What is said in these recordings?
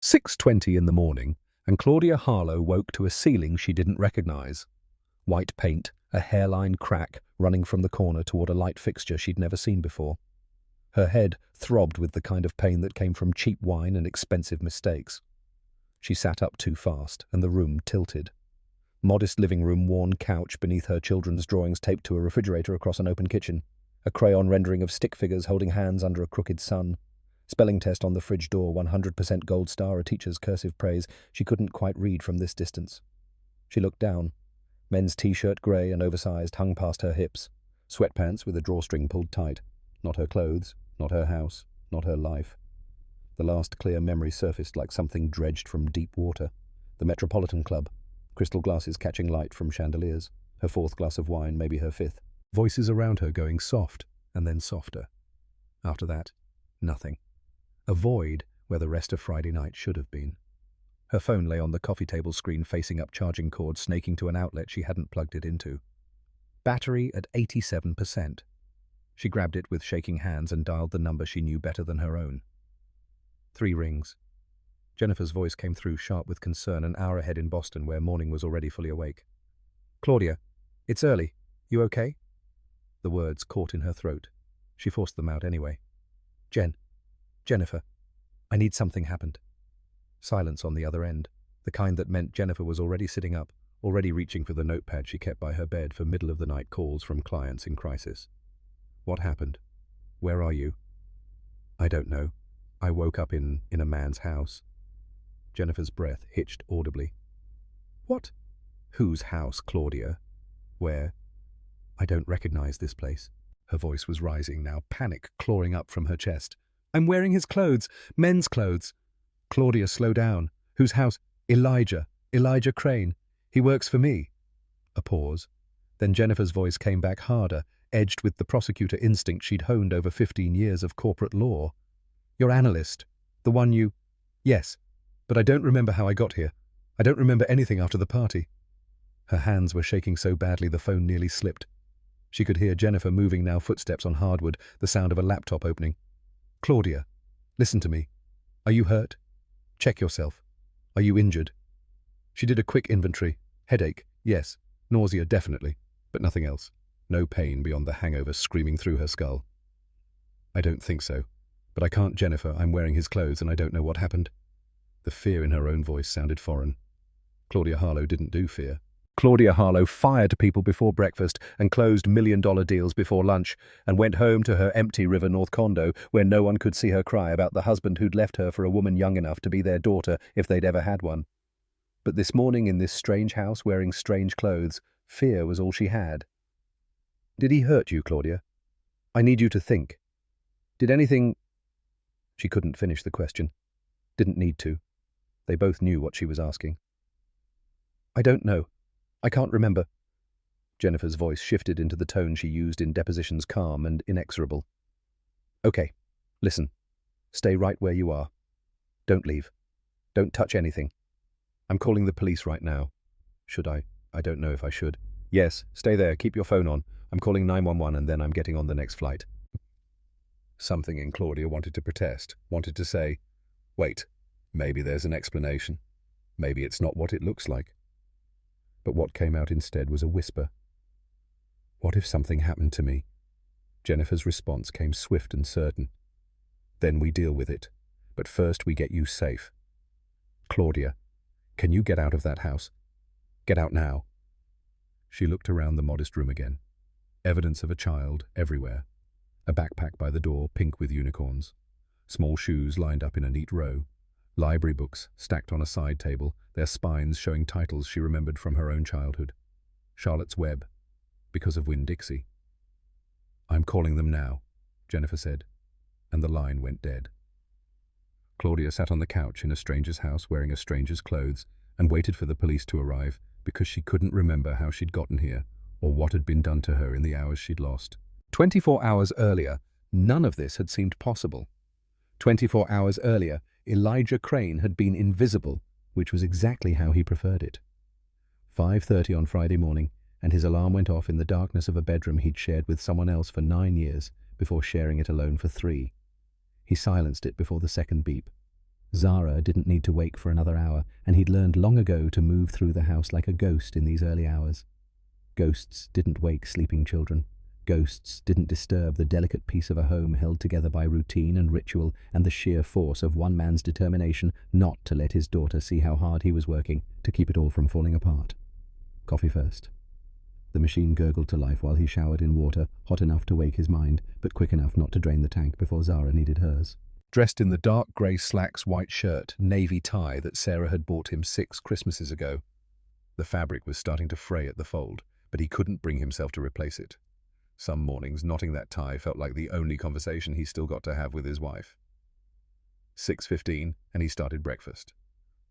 6:20 in the morning, and Claudia Harlow woke to a ceiling she didn't recognize. White paint, a hairline crack running from the corner toward a light fixture she'd never seen before. Her head throbbed with the kind of pain that came from cheap wine and expensive mistakes. She sat up too fast, and the room tilted. Modest living room worn couch beneath her children's drawings taped to a refrigerator across an open kitchen. A crayon rendering of stick figures holding hands under a crooked sun. Spelling test on the fridge door, 100% gold star, a teacher's cursive praise she couldn't quite read from this distance. She looked down. Men's t-shirt, grey and oversized, hung past her hips. Sweatpants with a drawstring pulled tight. Not her clothes, not her house, not her life. The last clear memory surfaced like something dredged from deep water. The Metropolitan Club. Crystal glasses catching light from chandeliers. Her fourth glass of wine, maybe her fifth. Voices around her going soft, and then softer. After that, nothing. A void where the rest of Friday night should have been. Her phone lay on the coffee table screen facing up, charging cord snaking to an outlet she hadn't plugged it into. Battery at 87%. She grabbed it with shaking hands and dialed the number she knew better than her own. 3 rings. Jennifer's voice came through sharp with concern, an hour ahead in Boston where morning was already fully awake. "Claudia, it's early. You okay?" The words caught in her throat. She forced them out anyway. Jennifer, I need something happened." Silence on the other end, the kind that meant Jennifer was already sitting up, already reaching for the notepad she kept by her bed for middle-of-the-night calls from clients in crisis. "What happened? Where are you?" "I don't know. I woke up in a man's house." Jennifer's breath hitched audibly. "What? Whose house, Claudia? Where? I don't recognize this place." Her voice was rising now, panic clawing up from her chest. "I'm wearing his clothes, men's clothes." "Claudia, slow down. Whose house?" Elijah Crane. He works for me." A pause. Then Jennifer's voice came back harder, edged with the prosecutor instinct she'd honed over 15 years of corporate law. "Your analyst. The one you—" "Yes, but I don't remember how I got here. I don't remember anything after the party." Her hands were shaking so badly the phone nearly slipped. She could hear Jennifer moving now, footsteps on hardwood, the sound of a laptop opening. "Claudia, listen to me. Are you hurt? Check yourself. Are you injured?" She did a quick inventory. Headache, yes. Nausea, definitely. But nothing else. No pain beyond the hangover screaming through her skull. "I don't think so. But I can't, Jennifer. I'm wearing his clothes and I don't know what happened." The fear in her own voice sounded foreign. Claudia Harlow didn't do fear. Claudia Harlow fired people before breakfast and closed million-dollar deals before lunch and went home to her empty River North condo where no one could see her cry about the husband who'd left her for a woman young enough to be their daughter if they'd ever had one. But this morning in this strange house wearing strange clothes, fear was all she had. "Did he hurt you, Claudia? I need you to think. Did anything—" She couldn't finish the question. Didn't need to. They both knew what she was asking. "I don't know. I can't remember." Jennifer's voice shifted into the tone she used in depositions, calm and inexorable. "Okay, listen. Stay right where you are. Don't leave. Don't touch anything. I'm calling the police right now." "Should I? I don't know if I should." "Yes, stay there. Keep your phone on. I'm calling 911 and then I'm getting on the next flight." Something in Claudia wanted to protest, wanted to say, "Wait, maybe there's an explanation. Maybe it's not what it looks like." But what came out instead was a whisper. "What if something happened to me?" Jennifer's response came swift and certain. "Then we deal with it. But first we get you safe. Claudia, can you get out of that house? Get out now." She looked around the modest room again. Evidence of a child everywhere. A backpack by the door, pink with unicorns. Small shoes lined up in a neat row. Library books stacked on a side table, their spines showing titles she remembered from her own childhood. Charlotte's Web, Because of Winn-Dixie. "I'm calling them now," Jennifer said, and the line went dead. Claudia sat on the couch in a stranger's house wearing a stranger's clothes and waited for the police to arrive because she couldn't remember how she'd gotten here or what had been done to her in the hours she'd lost. 24 hours earlier, none of this had seemed possible. 24 hours earlier, Elijah Crane had been invisible, which was exactly how he preferred it. 5:30 on Friday morning, and his alarm went off in the darkness of a bedroom he'd shared with someone else for 9 years before sharing it alone for 3. He silenced it before the second beep. Zara didn't need to wake for another hour, and he'd learned long ago to move through the house like a ghost in these early hours. Ghosts didn't wake sleeping children. Ghosts didn't disturb the delicate peace of a home held together by routine and ritual and the sheer force of one man's determination not to let his daughter see how hard he was working to keep it all from falling apart. Coffee first. The machine gurgled to life while he showered in water, hot enough to wake his mind, but quick enough not to drain the tank before Zara needed hers. Dressed in the dark grey slacks, white shirt, navy tie that Sarah had bought him 6 Christmases ago. The fabric was starting to fray at the fold, but he couldn't bring himself to replace it. Some mornings, knotting that tie felt like the only conversation he still got to have with his wife. 6:15, and he started breakfast.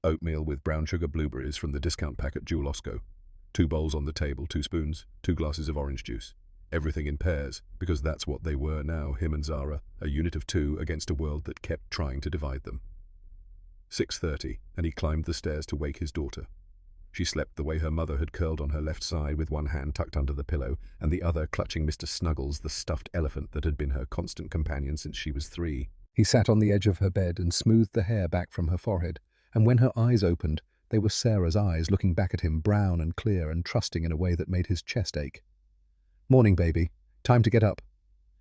Oatmeal with brown sugar blueberries from the discount pack at Jewel Osco. 2 bowls on the table, 2 spoons, 2 glasses of orange juice. Everything in pairs, because that's what they were now, him and Zara, a unit of 2 against a world that kept trying to divide them. 6:30, and he climbed the stairs to wake his daughter. She slept the way her mother had curled on her left side with one hand tucked under the pillow and the other clutching Mr. Snuggles, the stuffed elephant that had been her constant companion since she was 3. He sat on the edge of her bed and smoothed the hair back from her forehead, and when her eyes opened, they were Sarah's eyes looking back at him, brown and clear and trusting in a way that made his chest ache. "Morning, baby. Time to get up."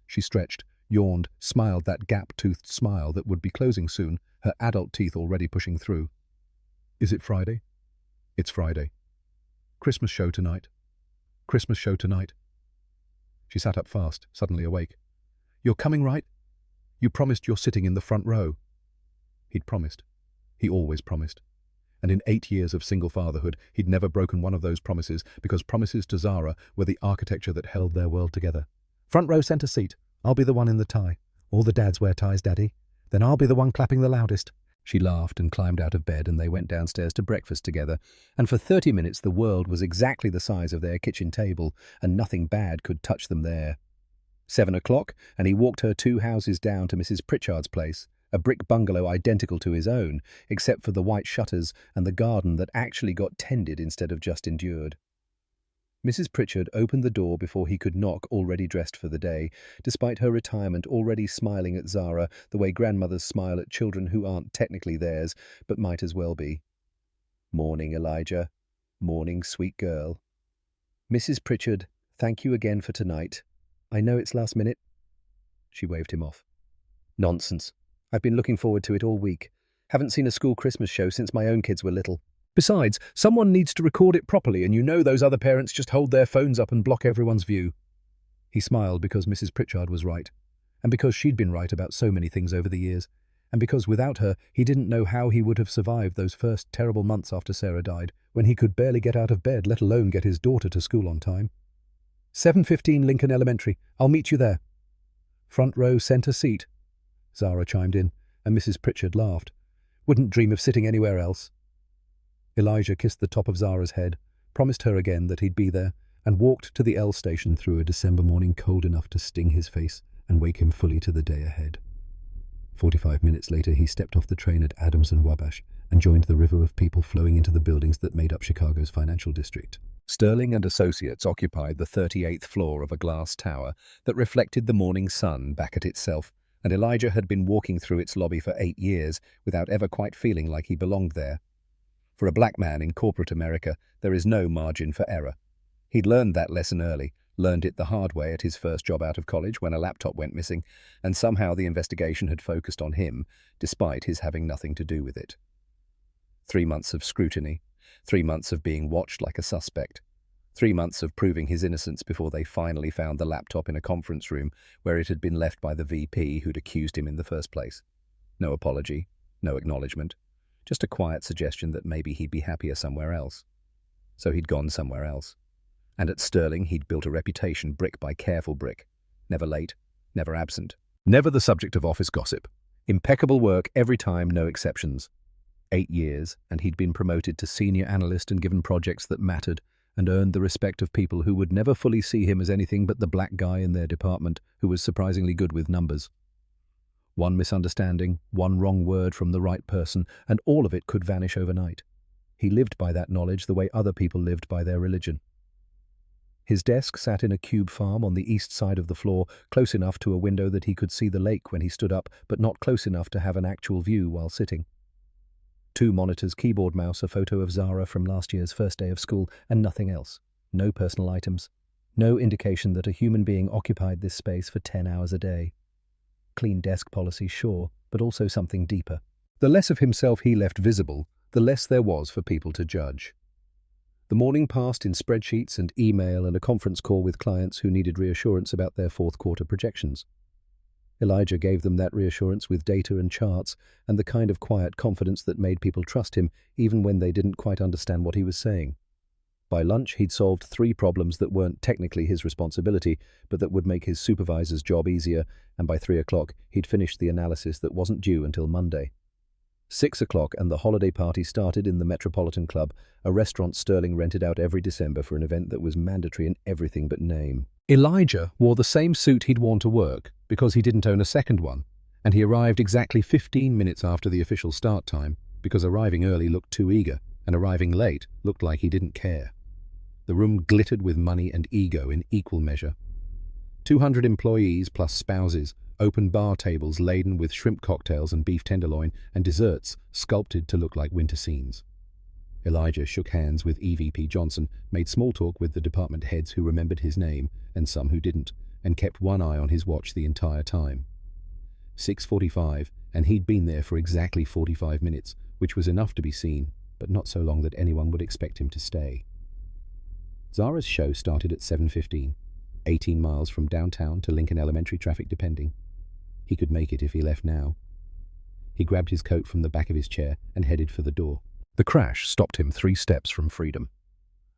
She stretched, yawned, smiled that gap-toothed smile that would be closing soon, her adult teeth already pushing through. "Is it Friday?" "It's Friday." "Christmas show tonight." "Christmas show tonight." She sat up fast, suddenly awake. "You're coming, right? You promised you're sitting in the front row." He'd promised. He always promised. And in 8 years of single fatherhood, he'd never broken one of those promises, because promises to Zara were the architecture that held their world together. "Front row center seat. I'll be the one in the tie. All the dads wear ties, Daddy. Then I'll be the one clapping the loudest." She laughed and climbed out of bed, and they went downstairs to breakfast together, and for 30 minutes the world was exactly the size of their kitchen table, and nothing bad could touch them there. 7 o'clock, and he walked her 2 houses down to Mrs. Pritchard's place, a brick bungalow identical to his own, except for the white shutters and the garden that actually got tended instead of just endured. Mrs. Pritchard opened the door before he could knock, already dressed for the day, despite her retirement already smiling at Zara the way grandmothers smile at children who aren't technically theirs, but might as well be. "Morning, Elijah. Morning, sweet girl." "Mrs. Pritchard, thank you again for tonight. I know it's last minute." She waved him off. "Nonsense. I've been looking forward to it all week. Haven't seen a school Christmas show since my own kids were little. Besides, someone needs to record it properly, and you know those other parents just hold their phones up and block everyone's view." He smiled because Mrs. Pritchard was right, and because she'd been right about so many things over the years, and because without her he didn't know how he would have survived those first terrible months after Sarah died, when he could barely get out of bed, let alone get his daughter to school on time. 7:15 Lincoln Elementary. I'll meet you there." "Front row center seat," Zara chimed in, and Mrs. Pritchard laughed. "Wouldn't dream of sitting anywhere else." Elijah kissed the top of Zara's head, promised her again that he'd be there, and walked to the L station through a December morning cold enough to sting his face and wake him fully to the day ahead. 45 minutes later, he stepped off the train at Adams and Wabash and joined the river of people flowing into the buildings that made up Chicago's financial district. Sterling and Associates occupied the 38th floor of a glass tower that reflected the morning sun back at itself, and Elijah had been walking through its lobby for 8 years without ever quite feeling like he belonged there. For a black man in corporate America, there is no margin for error. He'd learned that lesson early, learned it the hard way at his first job out of college when a laptop went missing, and somehow the investigation had focused on him, despite his having nothing to do with it. 3 months of scrutiny, 3 months of being watched like a suspect, 3 months of proving his innocence before they finally found the laptop in a conference room where it had been left by the VP who'd accused him in the first place. No apology, no acknowledgement, just a quiet suggestion that maybe he'd be happier somewhere else. So he'd gone somewhere else. And at Sterling, he'd built a reputation brick by careful brick. Never late, never absent. Never the subject of office gossip. Impeccable work every time, no exceptions. 8 years, and he'd been promoted to senior analyst and given projects that mattered, and earned the respect of people who would never fully see him as anything but the black guy in their department who was surprisingly good with numbers. One misunderstanding, one wrong word from the right person, and all of it could vanish overnight. He lived by that knowledge the way other people lived by their religion. His desk sat in a cube farm on the east side of the floor, close enough to a window that he could see the lake when he stood up, but not close enough to have an actual view while sitting. Two monitors, keyboard, mouse, a photo of Zara from last year's first day of school, and nothing else. No personal items. No indication that a human being occupied this space for 10 hours a day. Clean desk policy, sure, but also something deeper. The less of himself he left visible, the less there was for people to judge. The morning passed in spreadsheets and email and a conference call with clients who needed reassurance about their fourth-quarter projections. Elijah gave them that reassurance with data and charts and the kind of quiet confidence that made people trust him even when they didn't quite understand what he was saying. By lunch, he'd solved 3 problems that weren't technically his responsibility, but that would make his supervisor's job easier, and by 3 o'clock, he'd finished the analysis that wasn't due until Monday. 6 o'clock and the holiday party started in the Metropolitan Club, a restaurant Sterling rented out every December for an event that was mandatory in everything but name. Elijah wore the same suit he'd worn to work because he didn't own a second one, and he arrived exactly 15 minutes after the official start time because arriving early looked too eager, and arriving late looked like he didn't care. The room glittered with money and ego in equal measure. 200 employees plus spouses, open bar tables laden with shrimp cocktails and beef tenderloin, and desserts sculpted to look like winter scenes. Elijah shook hands with EVP Johnson, made small talk with the department heads who remembered his name and some who didn't, and kept one eye on his watch the entire time. 6:45, and he'd been there for exactly 45 minutes, which was enough to be seen, but not so long that anyone would expect him to stay. Zara's show started at 7:15, 18 miles from downtown to Lincoln Elementary traffic depending. He could make it if he left now. He grabbed his coat from the back of his chair and headed for the door. The crash stopped him 3 steps from freedom.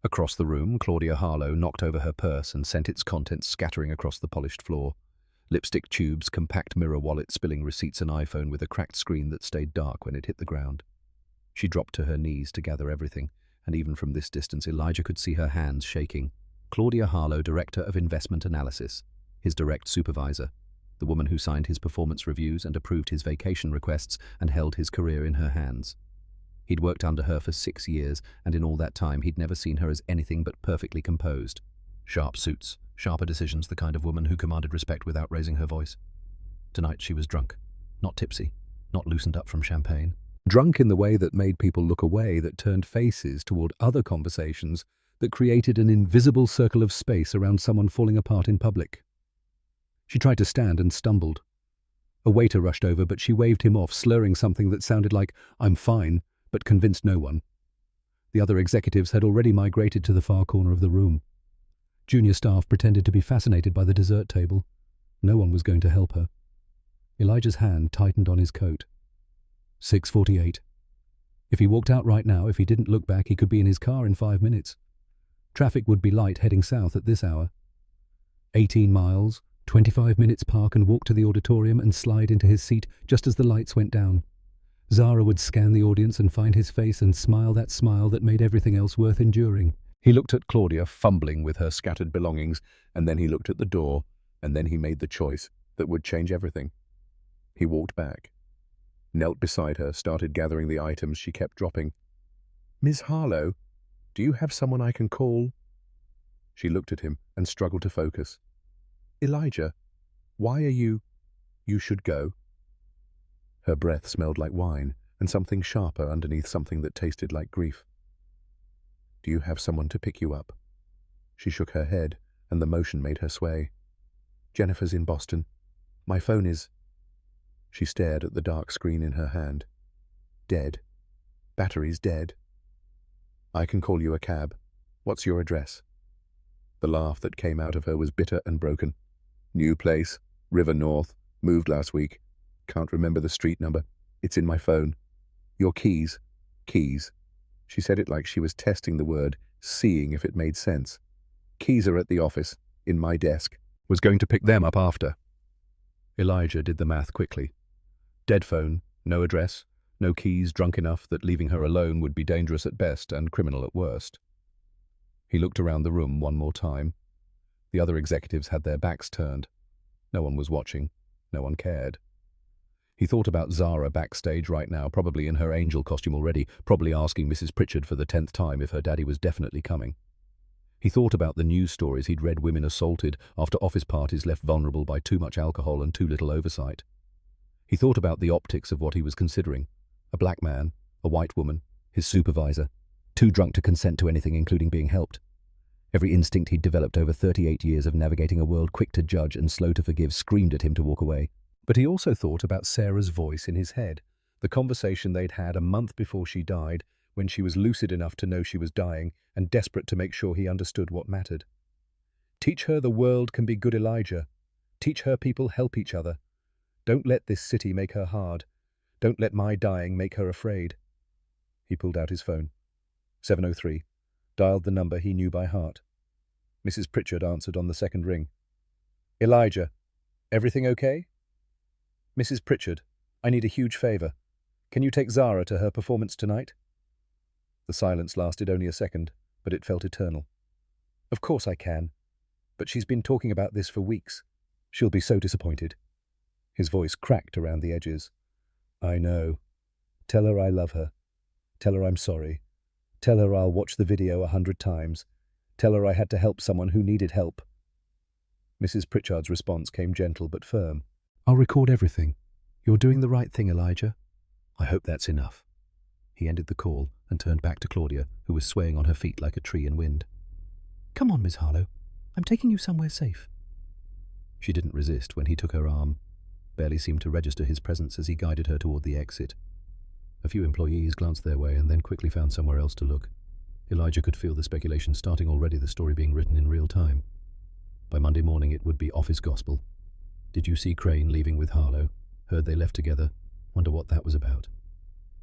Across the room, Claudia Harlow knocked over her purse and sent its contents scattering across the polished floor. Lipstick tubes, compact mirror wallet spilling receipts and iPhone with a cracked screen that stayed dark when it hit the ground. She dropped to her knees to gather everything, and even from this distance Elijah could see her hands shaking. Claudia Harlow, Director of Investment Analysis, his direct supervisor, the woman who signed his performance reviews and approved his vacation requests and held his career in her hands. He'd worked under her for 6 years, and in all that time he'd never seen her as anything but perfectly composed. Sharp suits, sharper decisions, the kind of woman who commanded respect without raising her voice. Tonight she was drunk, not tipsy, not loosened up from champagne. Drunk in the way that made people look away, that turned faces toward other conversations, that created an invisible circle of space around someone falling apart in public. She tried to stand and stumbled. A waiter rushed over, but she waved him off, slurring something that sounded like, "I'm fine," but convinced no one. The other executives had already migrated to the far corner of the room. Junior staff pretended to be fascinated by the dessert table. No one was going to help her. Elijah's hand tightened on his coat. 6:48. If he walked out right now, if he didn't look back, he could be in his car in 5 minutes. Traffic would be light heading south at this hour. 18 miles, 25 minutes park and walk to the auditorium and slide into his seat just as the lights went down. Zara would scan the audience and find his face and smile that smile that made everything else worth enduring. He looked at Claudia, fumbling with her scattered belongings, and then he looked at the door, and then he made the choice that would change everything. He walked back, knelt beside her, started gathering the items she kept dropping. "Miss Harlow, do you have someone I can call?" She looked at him and struggled to focus. "Elijah, why are you... You should go." Her breath smelled like wine, and something sharper underneath something that tasted like grief. "Do you have someone to pick you up?" She shook her head, and the motion made her sway. "Jennifer's in Boston. My phone is..." She stared at the dark screen in her hand. "Dead. Battery's dead." "I can call you a cab. What's your address?" The laugh that came out of her was bitter and broken. "New place, River North, moved last week. Can't remember the street number. It's in my phone." "Your keys." "Keys." She said it like she was testing the word, seeing if it made sense. "Keys are at the office, in my desk." "Was going to pick them up after." Elijah did the math quickly. Dead phone, no address, no keys, drunk enough that leaving her alone would be dangerous at best and criminal at worst. He looked around the room one more time. The other executives had their backs turned. No one was watching. No one cared. He thought about Zara backstage right now, probably in her angel costume already, probably asking Mrs. Pritchard for the 10th time if her daddy was definitely coming. He thought about the news stories he'd read, women assaulted after office parties left vulnerable by too much alcohol and too little oversight. He thought about the optics of what he was considering. A black man, A white woman, his supervisor, too drunk to consent to anything including being helped. Every instinct he'd developed over 38 years of navigating a world quick to judge and slow to forgive screamed at him to walk away. But he also thought about Sarah's voice in his head, the conversation they'd had a month before she died, when she was lucid enough to know she was dying and desperate to make sure he understood what mattered. Teach her the world can be good, Elijah. Teach her people help each other. Don't let this city make her hard. Don't let my dying make her afraid. He pulled out his phone. 703. Dialed the number he knew by heart. Mrs. Pritchard answered on the second ring. Elijah, everything okay? Mrs. Pritchard, I need a huge favor. Can you take Zara to her performance tonight? The silence lasted only a second, but it felt eternal. Of course I can. But she's been talking about this for weeks. She'll be so disappointed. His voice cracked around the edges. I know. Tell her I love her. Tell her I'm sorry. Tell her I'll watch the video 100 times. Tell her I had to help someone who needed help. Mrs. Pritchard's response came gentle but firm. I'll record everything. You're doing the right thing, Elijah. I hope that's enough. He ended the call and turned back to Claudia, who was swaying on her feet like a tree in wind. Come on, Miss Harlow. I'm taking you somewhere safe. She didn't resist when he took her arm, barely seemed to register his presence as he guided her toward the exit. A few employees glanced their way and then quickly found somewhere else to look. Elijah could feel the speculation starting already, the story being written in real time. By Monday morning it would be office gospel. Did you see Crane leaving with Harlow? Heard they left together. Wonder what that was about.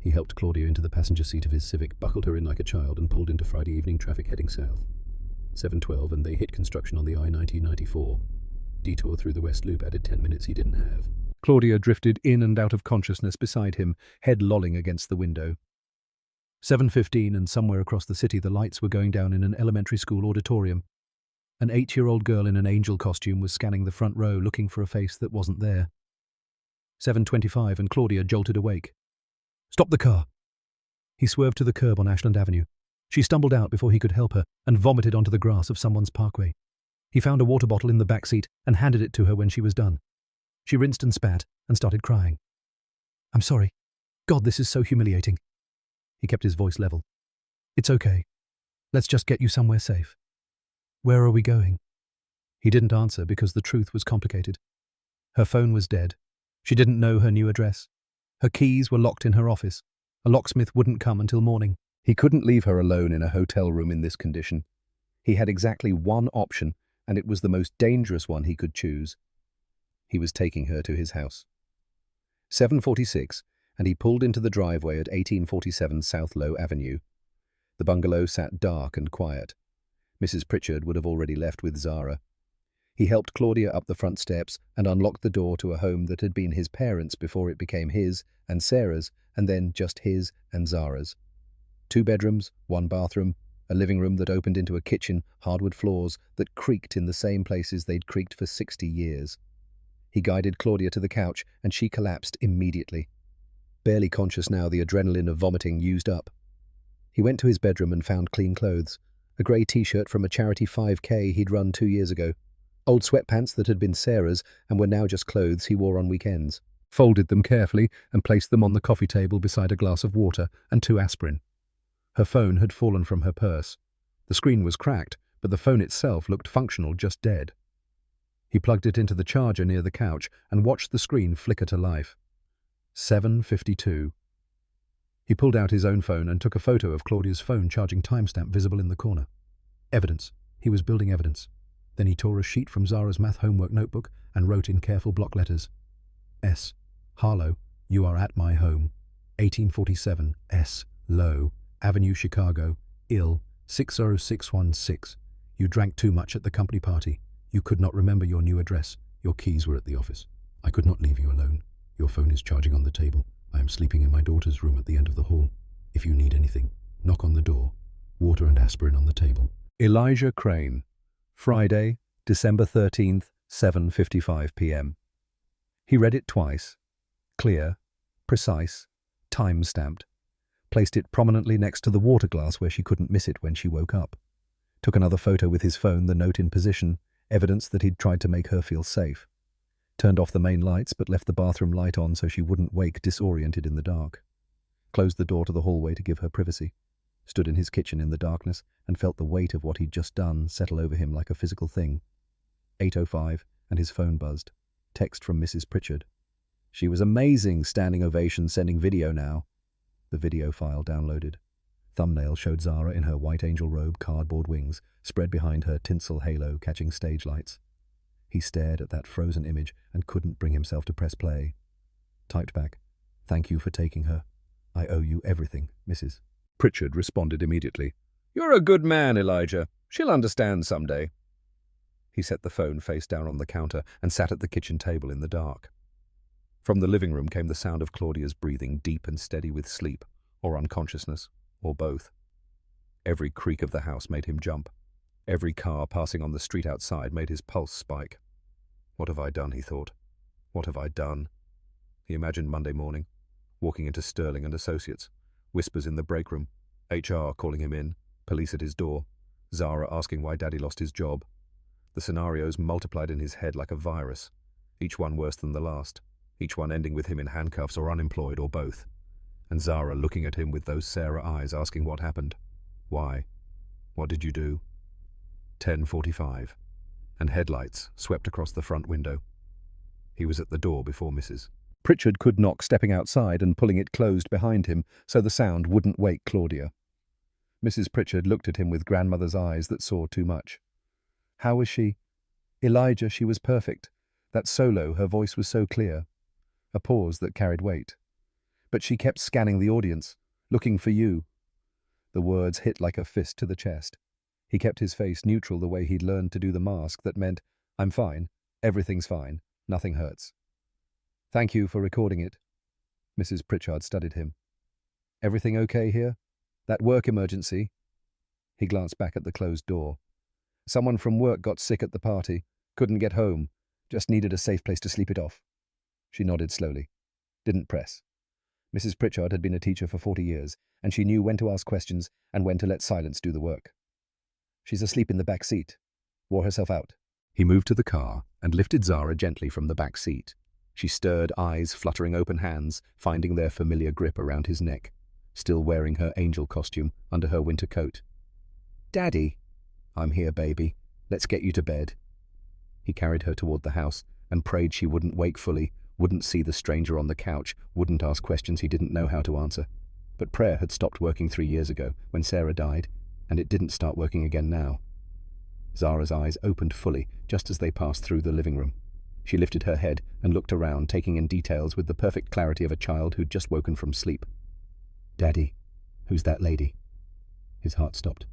He helped Claudia into the passenger seat of his Civic, buckled her in like a child and pulled into Friday evening traffic heading south. 7:12 and they hit construction on the I-1994. Detour through the West Loop added 10 minutes he didn't have. Claudia drifted in and out of consciousness beside him, head lolling against the window. 7:15 and somewhere across the city the lights were going down in an elementary school auditorium. An 8-year-old girl in an angel costume was scanning the front row looking for a face that wasn't there. 7:25 and Claudia jolted awake. Stop the car! He swerved to the curb on Ashland Avenue. She stumbled out before he could help her and vomited onto the grass of someone's parkway. He found a water bottle in the back seat and handed it to her when she was done. She rinsed and spat and started crying. I'm sorry. God, this is so humiliating. He kept his voice level. It's okay. Let's just get you somewhere safe. Where are we going? He didn't answer because the truth was complicated. Her phone was dead. She didn't know her new address. Her keys were locked in her office. A locksmith wouldn't come until morning. He couldn't leave her alone in a hotel room in this condition. He had exactly one option, and it was the most dangerous one he could choose. He was taking her to his house. 7:46, and he pulled into the driveway at 1847 South Low Avenue. The bungalow sat dark and quiet. Mrs. Pritchard would have already left with Zara. He helped Claudia up the front steps and unlocked the door to a home that had been his parents' before it became his and Sarah's, and then just his and Zara's. 2 bedrooms, 1 bathroom, a living room that opened into a kitchen, hardwood floors that creaked in the same places they'd creaked for 60 years. He guided Claudia to the couch, and she collapsed immediately. Barely conscious now, the adrenaline of vomiting used up. He went to his bedroom and found clean clothes. A grey t-shirt from a charity 5K he'd run 2 years ago. Old sweatpants that had been Sarah's and were now just clothes he wore on weekends. Folded them carefully and placed them on the coffee table beside a glass of water and 2 aspirin. Her phone had fallen from her purse. The screen was cracked, but the phone itself looked functional, just dead. He plugged it into the charger near the couch and watched the screen flicker to life. 7:52. He pulled out his own phone and took a photo of Claudia's phone charging timestamp visible in the corner. Evidence. He was building evidence. Then he tore a sheet from Zara's math homework notebook and wrote in careful block letters. S. Harlow, you are at my home. 1847 S. Low, Avenue, Chicago, ill, 60616. You drank too much at the company party. You could not remember your new address. Your keys were at the office. I could not leave you alone. Your phone is charging on the table. I am sleeping in my daughter's room at the end of the hall. If you need anything, knock on the door. Water and aspirin on the table. Elijah Crane. Friday, December 13th, 7:55 p.m. He read it twice. Clear, precise, time-stamped. Placed it prominently next to the water glass where she couldn't miss it when she woke up. Took another photo with his phone, the note in position, evidence that he'd tried to make her feel safe. Turned off the main lights but left the bathroom light on so she wouldn't wake disoriented in the dark. closed the door to the hallway to give her privacy, stood in his kitchen in the darkness, and felt the weight of what he'd just done settle over him like a physical thing. 8:05, and his phone buzzed. Text from Mrs. Pritchard. She was amazing, standing ovation, sending video now. The video file downloaded. Thumbnail showed Zara in her white angel robe, cardboard wings, spread behind her tinsel halo catching stage lights. He stared at that frozen image and couldn't bring himself to press play. Typed back, "Thank you for taking her. I owe you everything, Mrs." Pritchard responded immediately. "You're a good man, Elijah. She'll understand someday." He set the phone face down on the counter and sat at the kitchen table in the dark. From the living room came the sound of Claudia's breathing, deep and steady with sleep, or unconsciousness, or both. Every creak of the house made him jump. Every car passing on the street outside made his pulse spike. What have I done, he thought. What have I done? He imagined Monday morning, walking into Sterling and Associates, whispers in the break room, HR calling him in, police at his door, Zara asking why Daddy lost his job. The scenarios multiplied in his head like a virus, each one worse than the last, each one ending with him in handcuffs or unemployed or both. And Zara looking at him with those Sarah eyes asking what happened. Why? What did you do? 10:45, and headlights swept across the front window. He was at the door before Mrs. Pritchard could knock, stepping outside and pulling it closed behind him so the sound wouldn't wake Claudia. Mrs. Pritchard looked at him with grandmother's eyes that saw too much. How was she? Elijah, she was perfect. That solo, her voice was so clear. A pause that carried weight. But she kept scanning the audience, looking for you. The words hit like a fist to the chest. He kept his face neutral the way he'd learned to do the mask that meant, "I'm fine, everything's fine, nothing hurts." "Thank you for recording it." Mrs. Pritchard studied him. "Everything okay here? That work emergency?" He glanced back at the closed door. "Someone from work got sick at the party, couldn't get home, just needed a safe place to sleep it off." She nodded slowly. Didn't press. Mrs. Pritchard had been a teacher for 40 years, and she knew when to ask questions and when to let silence do the work. "She's asleep in the back seat. Wore herself out." He moved to the car and lifted Zara gently from the back seat. She stirred, eyes fluttering, open hands, finding their familiar grip around his neck, still wearing her angel costume under her winter coat. "Daddy." "I'm here, baby. Let's get you to bed." He carried her toward the house and prayed she wouldn't wake fully, wouldn't see the stranger on the couch, wouldn't ask questions he didn't know how to answer. But prayer had stopped working 3 years ago, when Sarah died, and it didn't start working again now. Zara's eyes opened fully just as they passed through the living room. She lifted her head and looked around, taking in details with the perfect clarity of a child who'd just woken from sleep. "Daddy, who's that lady?" His heart stopped.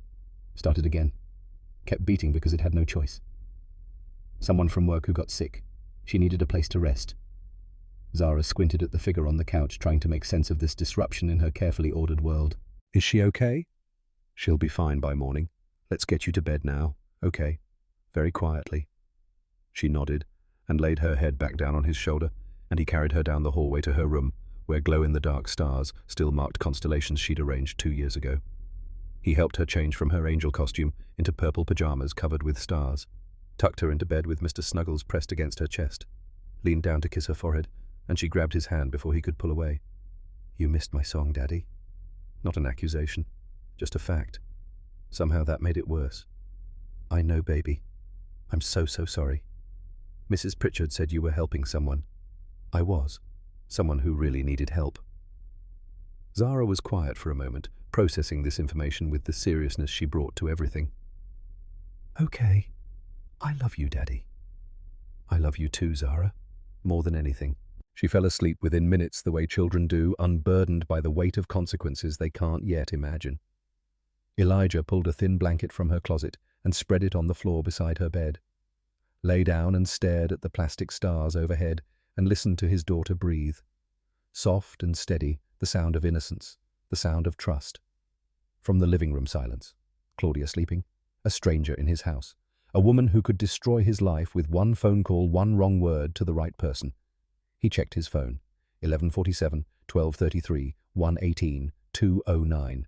Started again. Kept beating because it had no choice. "Someone from work who got sick. She needed a place to rest." Zara squinted at the figure on the couch, trying to make sense of this disruption in her carefully ordered world. "Is she okay?" "She'll be fine by morning. Let's get you to bed now, okay?" Very quietly. She nodded and laid her head back down on his shoulder, and he carried her down the hallway to her room, where glow-in-the-dark stars still marked constellations she'd arranged 2 years ago. He helped her change from her angel costume into purple pajamas covered with stars, tucked her into bed with Mr. Snuggles pressed against her chest, leaned down to kiss her forehead, and she grabbed his hand before he could pull away. "You missed my song, Daddy." Not an accusation, just a fact. Somehow that made it worse. "I know, baby. I'm so sorry. Mrs. Pritchard said you were helping someone." "I was. Someone who really needed help." Zara was quiet for a moment, processing this information with the seriousness she brought to everything. "Okay. I love you, Daddy." "I love you too, Zara. More than anything." She fell asleep within minutes the way children do, unburdened by the weight of consequences they can't yet imagine. Elijah pulled a thin blanket from her closet and spread it on the floor beside her bed, lay down and stared at the plastic stars overhead and listened to his daughter breathe. Soft and steady, the sound of innocence, the sound of trust. From the living room silence, Claudia sleeping, a stranger in his house, a woman who could destroy his life with one phone call, one wrong word to the right person. He checked his phone. 11:47, 12:33, 1:18, 2:09.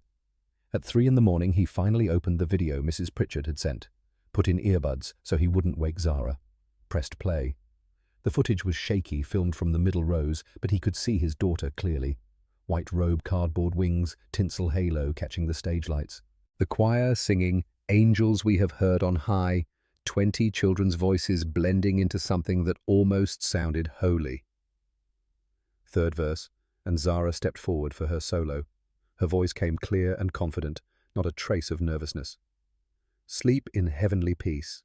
At 3 in the morning, he finally opened the video Mrs. Pritchard had sent, put in earbuds so he wouldn't wake Zara, pressed play. The footage was shaky, filmed from the middle rows, but he could see his daughter clearly. white robe, cardboard wings, tinsel halo catching the stage lights. The choir singing "Angels We Have Heard on High," 20 children's voices blending into something that almost sounded holy. Third verse, and Zara stepped forward for her solo. Her voice came clear and confident, not a trace of nervousness. "Sleep in heavenly peace."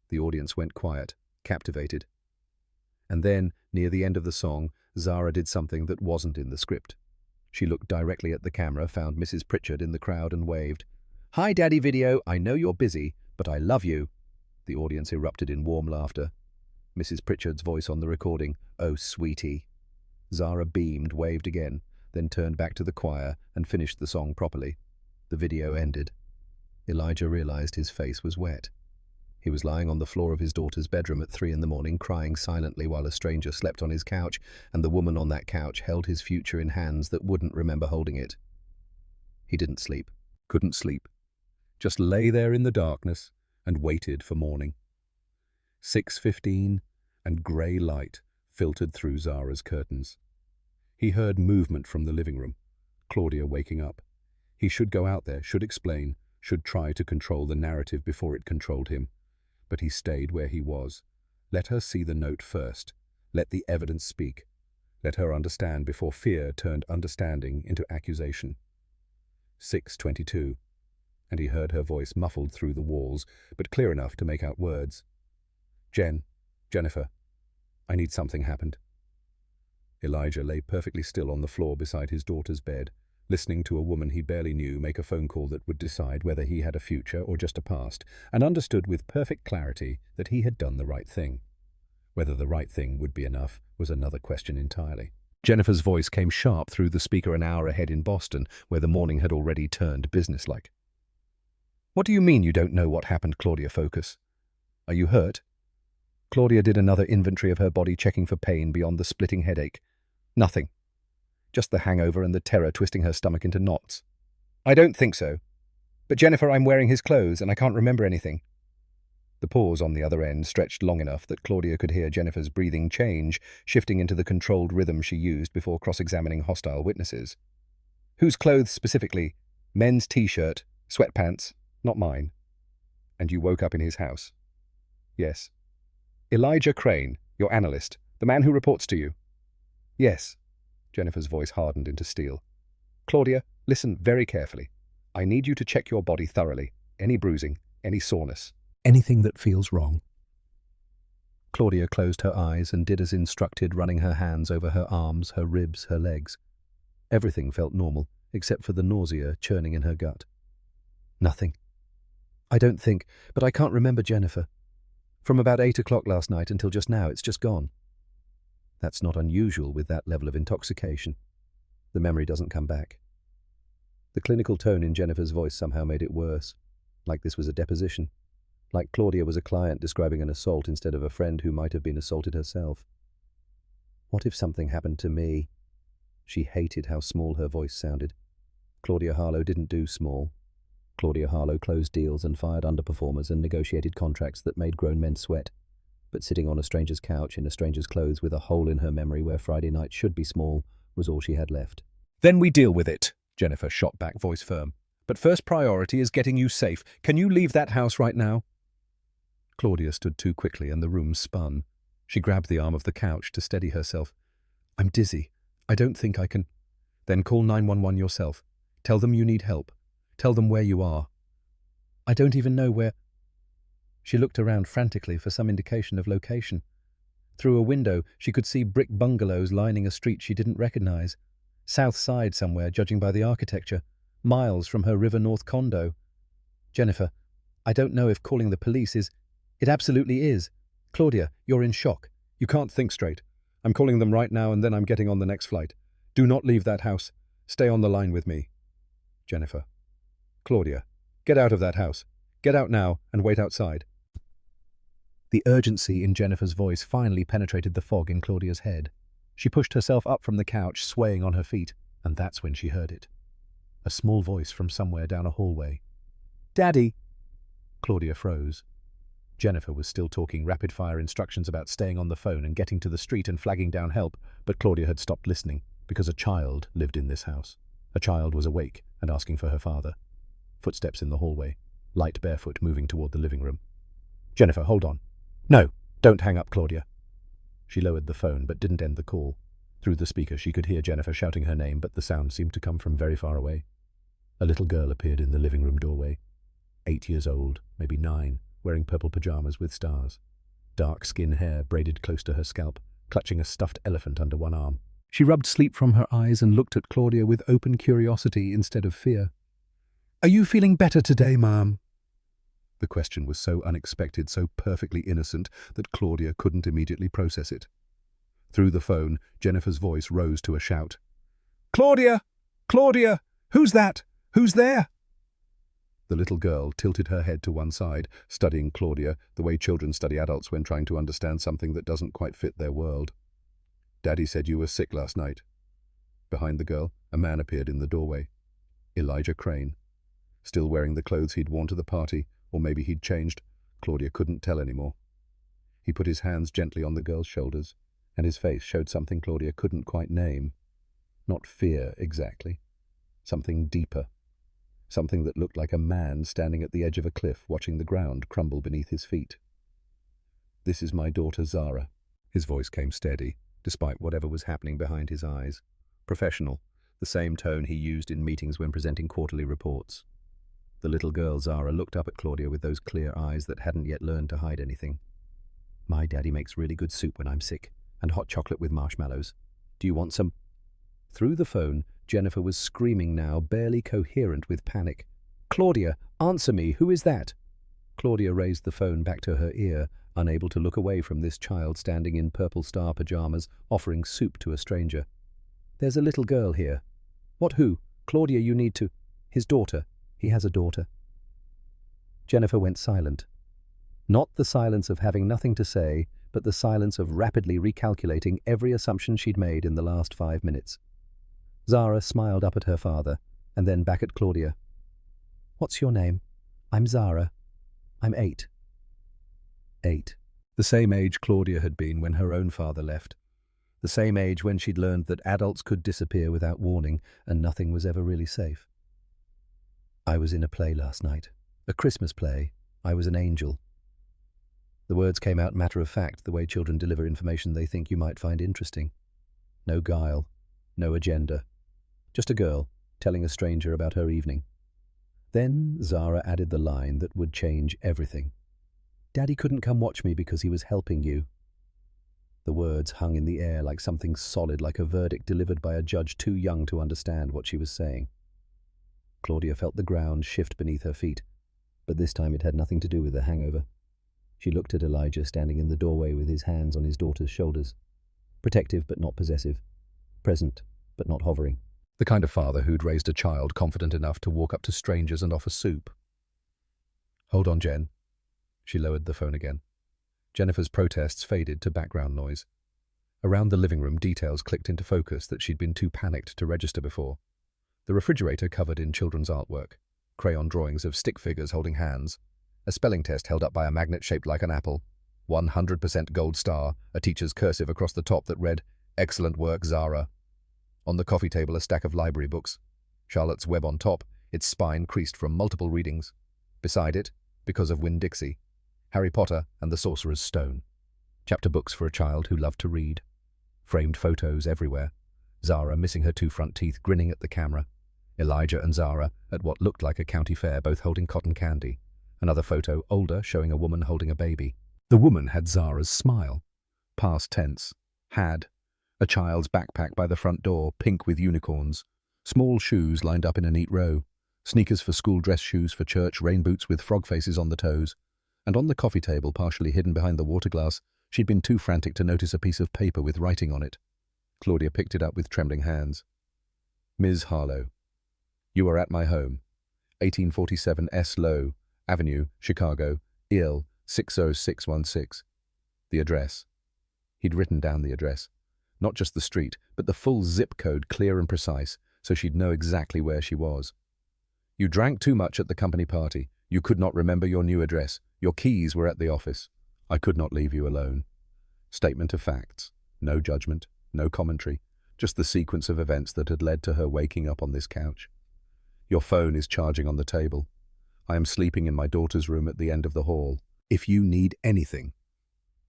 The audience went quiet, captivated. And then, near the end of the song, Zara did something that wasn't in the script. She looked directly at the camera, found Mrs. Pritchard in the crowd and waved. "Hi, Daddy Video, I know you're busy, but I love you." The audience erupted in warm laughter. Mrs. Pritchard's voice on the recording, "Oh, sweetie." Zara beamed, waved again, then turned back to the choir and finished the song properly. The video ended. Elijah realized his face was wet. He was lying on the floor of his daughter's bedroom at 3 a.m, crying silently while a stranger slept on his couch, and the woman on that couch held his future in hands that wouldn't remember holding it. He didn't sleep, couldn't sleep, just lay there in the darkness and waited for morning. 6:15, and grey light filtered through Zara's curtains. He heard movement from the living room, Claudia waking up. He should go out there, should explain, should try to control the narrative before it controlled him. But he stayed where he was. Let her see the note first. Let the evidence speak. Let her understand before fear turned understanding into accusation. 6:22, and he heard her voice muffled through the walls, but clear enough to make out words. Jennifer, I need something happened." Elijah lay perfectly still on the floor beside his daughter's bed, listening to a woman he barely knew make a phone call that would decide whether he had a future or just a past, and understood with perfect clarity that he had done the right thing. Whether the right thing would be enough was another question entirely. Jennifer's voice came sharp through the speaker an hour ahead in Boston, where the morning had already turned businesslike. "What do you mean you don't know what happened, Claudia? Focus. Are you hurt?" Claudia did another inventory of her body, checking for pain beyond the splitting headache. "Nothing. Just the hangover and the terror twisting her stomach into knots." "I don't think so. But Jennifer, I'm wearing his clothes and I can't remember anything." The pause on the other end stretched long enough that Claudia could hear Jennifer's breathing change, shifting into the controlled rhythm she used before cross-examining hostile witnesses. "Whose clothes specifically?" "Men's t-shirt, sweatpants, not mine." "And you woke up in his house?" "Yes." "Elijah Crane, your analyst, the man who reports to you?" "Yes." Jennifer's voice hardened into steel. "Claudia, listen very carefully. I need you to check your body thoroughly. Any bruising, any soreness, anything that feels wrong." Claudia closed her eyes and did as instructed, running her hands over her arms, her ribs, her legs. Everything felt normal, except for the nausea churning in her gut. "Nothing. I don't think, but I can't remember Jennifer. From about 8 o'clock last night until just now, it's just gone." That's not unusual with that level of intoxication. The memory doesn't come back. The clinical tone in Jennifer's voice somehow made it worse, like this was a deposition, like Claudia was a client describing an assault instead of a friend who might have been assaulted herself. What if something happened to me? She hated how small her voice sounded. Claudia Harlow didn't do small. Claudia Harlow closed deals and fired underperformers and negotiated contracts that made grown men sweat. But sitting on a stranger's couch in a stranger's clothes with a hole in her memory where Friday night should be small was all she had left. "Then we deal with it," Jennifer shot back, voice firm. "But first priority is getting you safe. Can you leave that house right now?" Claudia stood too quickly and the room spun. She grabbed the arm of the couch to steady herself. "I'm dizzy. I don't think I can." "Then call 911 yourself. Tell them you need help. Tell them where you are." "I don't even know where." She looked around frantically for some indication of location. Through a window, she could see brick bungalows lining a street she didn't recognize. South Side somewhere, judging by the architecture. Miles from her River North condo. "Jennifer, I don't know if calling the police is—" "It absolutely is. Claudia, you're in shock. You can't think straight. I'm calling them right now and then I'm getting on the next flight. Do not leave that house. Stay on the line with me." Jennifer. "Claudia, get out of that house. Get out now and wait outside." The urgency in Jennifer's voice finally penetrated the fog in Claudia's head. She pushed herself up from the couch, swaying on her feet, and that's when she heard it. A small voice from somewhere down a hallway. "Daddy!" Claudia froze. Jennifer was still talking rapid-fire instructions about staying on the phone and getting to the street and flagging down help, but Claudia had stopped listening. Because a child lived in this house. A child was awake and asking for her father. Footsteps in the hallway. Light barefoot moving toward the living room. Jennifer, hold on. No, don't hang up, Claudia. She lowered the phone but didn't end the call. Through the speaker she could hear Jennifer shouting her name, but the sound seemed to come from very far away. A little girl appeared in the living room doorway. 8 years old, maybe 9, wearing purple pajamas with stars. Dark skin hair braided close to her scalp, clutching a stuffed elephant under one arm. She rubbed sleep from her eyes and looked at Claudia with open curiosity instead of fear. "Are you feeling better today, Mom?" The question was so unexpected, so perfectly innocent, that Claudia couldn't immediately process it. Through the phone, Jennifer's voice rose to a shout. "Claudia! Claudia! Who's that? Who's there?" The little girl tilted her head to one side, studying Claudia the way children study adults when trying to understand something that doesn't quite fit their world. "Daddy said you were sick last night." Behind the girl, a man appeared in the doorway. Elijah Crane. Still wearing the clothes he'd worn to the party, or maybe he'd changed. Claudia couldn't tell anymore. He put his hands gently on the girl's shoulders, and his face showed something Claudia couldn't quite name. Not fear, exactly. Something deeper. Something that looked like a man standing at the edge of a cliff watching the ground crumble beneath his feet. "This is my daughter Zara." His voice came steady, despite whatever was happening behind his eyes. Professional, the same tone he used in meetings when presenting quarterly reports. The little girl Zara looked up at Claudia with those clear eyes that hadn't yet learned to hide anything. "My daddy makes really good soup when I'm sick, and hot chocolate with marshmallows. Do you want some?" Through the phone, Jennifer was screaming now, barely coherent with panic. "Claudia, answer me! Who is that?" Claudia raised the phone back to her ear, unable to look away from this child standing in purple star pajamas, offering soup to a stranger. "There's a little girl here." "What, who?" "Claudia, you need to—" "His daughter. He has a daughter." Jennifer went silent. Not the silence of having nothing to say, but the silence of rapidly recalculating every assumption she'd made in the last 5 minutes. Zara smiled up at her father, and then back at Claudia. "What's your name?" "I'm Zara. I'm 8. 8. The same age Claudia had been when her own father left. The same age when she'd learned that adults could disappear without warning, and nothing was ever really safe. "I was in a play last night. A Christmas play. I was an angel." The words came out matter of fact, the way children deliver information they think you might find interesting. No guile, no agenda. Just a girl telling a stranger about her evening. Then Zara added the line that would change everything. "Daddy couldn't come watch me because he was helping you." The words hung in the air like something solid, like a verdict delivered by a judge too young to understand what she was saying. Claudia felt the ground shift beneath her feet, but this time it had nothing to do with the hangover. She looked at Elijah standing in the doorway with his hands on his daughter's shoulders. Protective but not possessive. Present but not hovering. The kind of father who'd raised a child confident enough to walk up to strangers and offer soup. "Hold on, Jen." She lowered the phone again. Jennifer's protests faded to background noise. Around the living room, details clicked into focus that she'd been too panicked to register before. The refrigerator covered in children's artwork, crayon drawings of stick figures holding hands, a spelling test held up by a magnet shaped like an apple, 100% gold star, a teacher's cursive across the top that read, "Excellent work, Zara." On the coffee table, a stack of library books. Charlotte's Web on top, its spine creased from multiple readings. Beside it, because of Winn-Dixie, Harry Potter and the Sorcerer's Stone. Chapter books for a child who loved to read. Framed photos everywhere. Zara missing her 2 front teeth, grinning at the camera. Elijah and Zara at what looked like a county fair, both holding cotton candy. Another photo, older, showing a woman holding a baby. The woman had Zara's smile. Past tense. Had. A child's backpack by the front door, pink with unicorns. Small shoes lined up in a neat row. Sneakers for school, dress shoes for church, rain boots with frog faces on the toes. And on the coffee table, partially hidden behind the water glass, she'd been too frantic to notice a piece of paper with writing on it. Claudia picked it up with trembling hands. "Ms. Harlow, you are at my home, 1847 S. Lowe Avenue, Chicago, IL 60616. The address." He'd written down the address. Not just the street, but the full zip code, clear and precise, so she'd know exactly where she was. "You drank too much at the company party. You could not remember your new address. Your keys were at the office. I could not leave you alone." Statement of facts. No judgment, no commentary. just the sequence of events that had led to her waking up on this couch. Your phone is charging on the table. I am sleeping in my daughter's room at the end of the hall. If you need anything,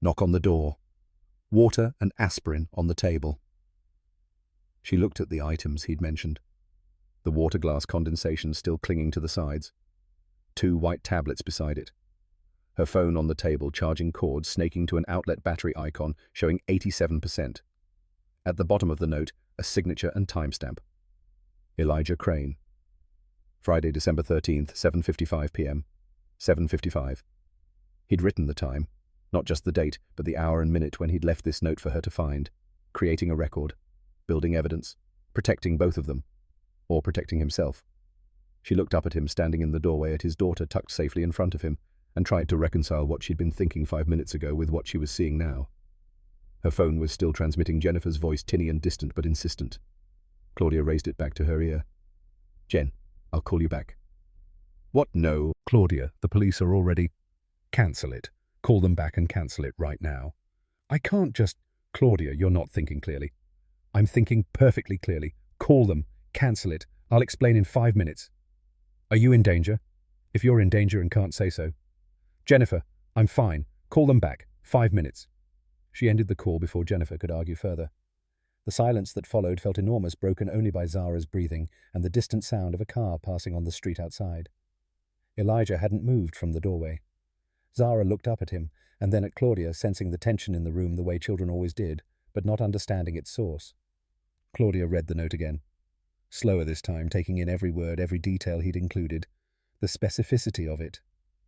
knock on the door. Water and aspirin on the table. She looked at the items he'd mentioned. The water glass condensation still clinging to the sides. 2 white tablets beside it. Her phone on the table, charging cord snaking to an outlet battery icon showing 87%. At the bottom of the note, a signature and timestamp. Elijah Crane. Friday, December 13th, 7:55 p.m. 7:55. He'd written the time, not just the date, but the hour and minute when he'd left this note for her to find, creating a record, building evidence, protecting both of them, or protecting himself. She looked up at him standing in the doorway at his daughter tucked safely in front of him, and tried to reconcile what she'd been thinking 5 minutes ago with what she was seeing now. Her phone was still transmitting Jennifer's voice, tinny and distant but insistent. Claudia raised it back to her ear. "Jen, I'll call you back." "What? No." "Claudia, the police are already—" "Cancel it. Call them back and cancel it right now." "I can't just—" "Claudia, you're not thinking clearly." "I'm thinking perfectly clearly. Call them. Cancel it. I'll explain in 5 minutes." "Are you in danger?" "If you're in danger and can't say so." "Jennifer, I'm fine. Call them back. 5 minutes." She ended the call before Jennifer could argue further. The silence that followed felt enormous, broken only by Zara's breathing and the distant sound of a car passing on the street outside. Elijah hadn't moved from the doorway. Zara looked up at him, and then at Claudia, sensing the tension in the room the way children always did, but not understanding its source. Claudia read the note again. Slower this time, taking in every word, every detail he'd included. The specificity of it.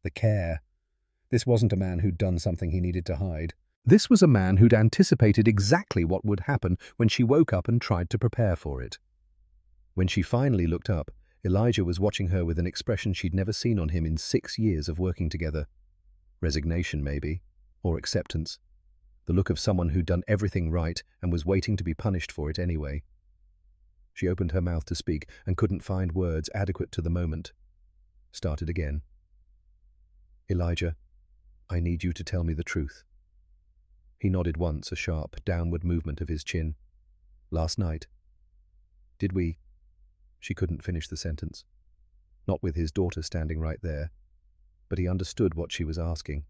The care. This wasn't a man who'd done something he needed to hide. This was a man who'd anticipated exactly what would happen when she woke up and tried to prepare for it. When she finally looked up, Elijah was watching her with an expression she'd never seen on him in 6 years of working together. Resignation, maybe, or acceptance. The look of someone who'd done everything right and was waiting to be punished for it anyway. She opened her mouth to speak and couldn't find words adequate to the moment. Started again. "Elijah, I need you to tell me the truth." He nodded once, a sharp, downward movement of his chin. "Last night." "Did we—" She couldn't finish the sentence. Not with his daughter standing right there. But he understood what she was asking.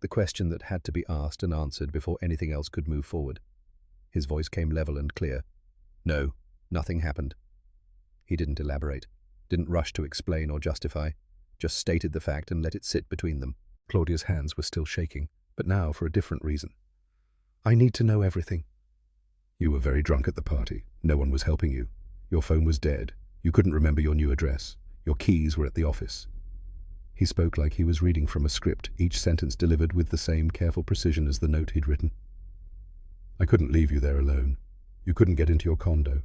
The question that had to be asked and answered before anything else could move forward. His voice came level and clear. "No, nothing happened." He didn't elaborate, didn't rush to explain or justify, just stated the fact and let it sit between them. Claudia's hands were still shaking, but now for a different reason. "I need to know everything." "You were very drunk at the party. No one was helping you. Your phone was dead. You couldn't remember your new address. Your keys were at the office." He spoke like he was reading from a script, each sentence delivered with the same careful precision as the note he'd written. "I couldn't leave you there alone. You couldn't get into your condo.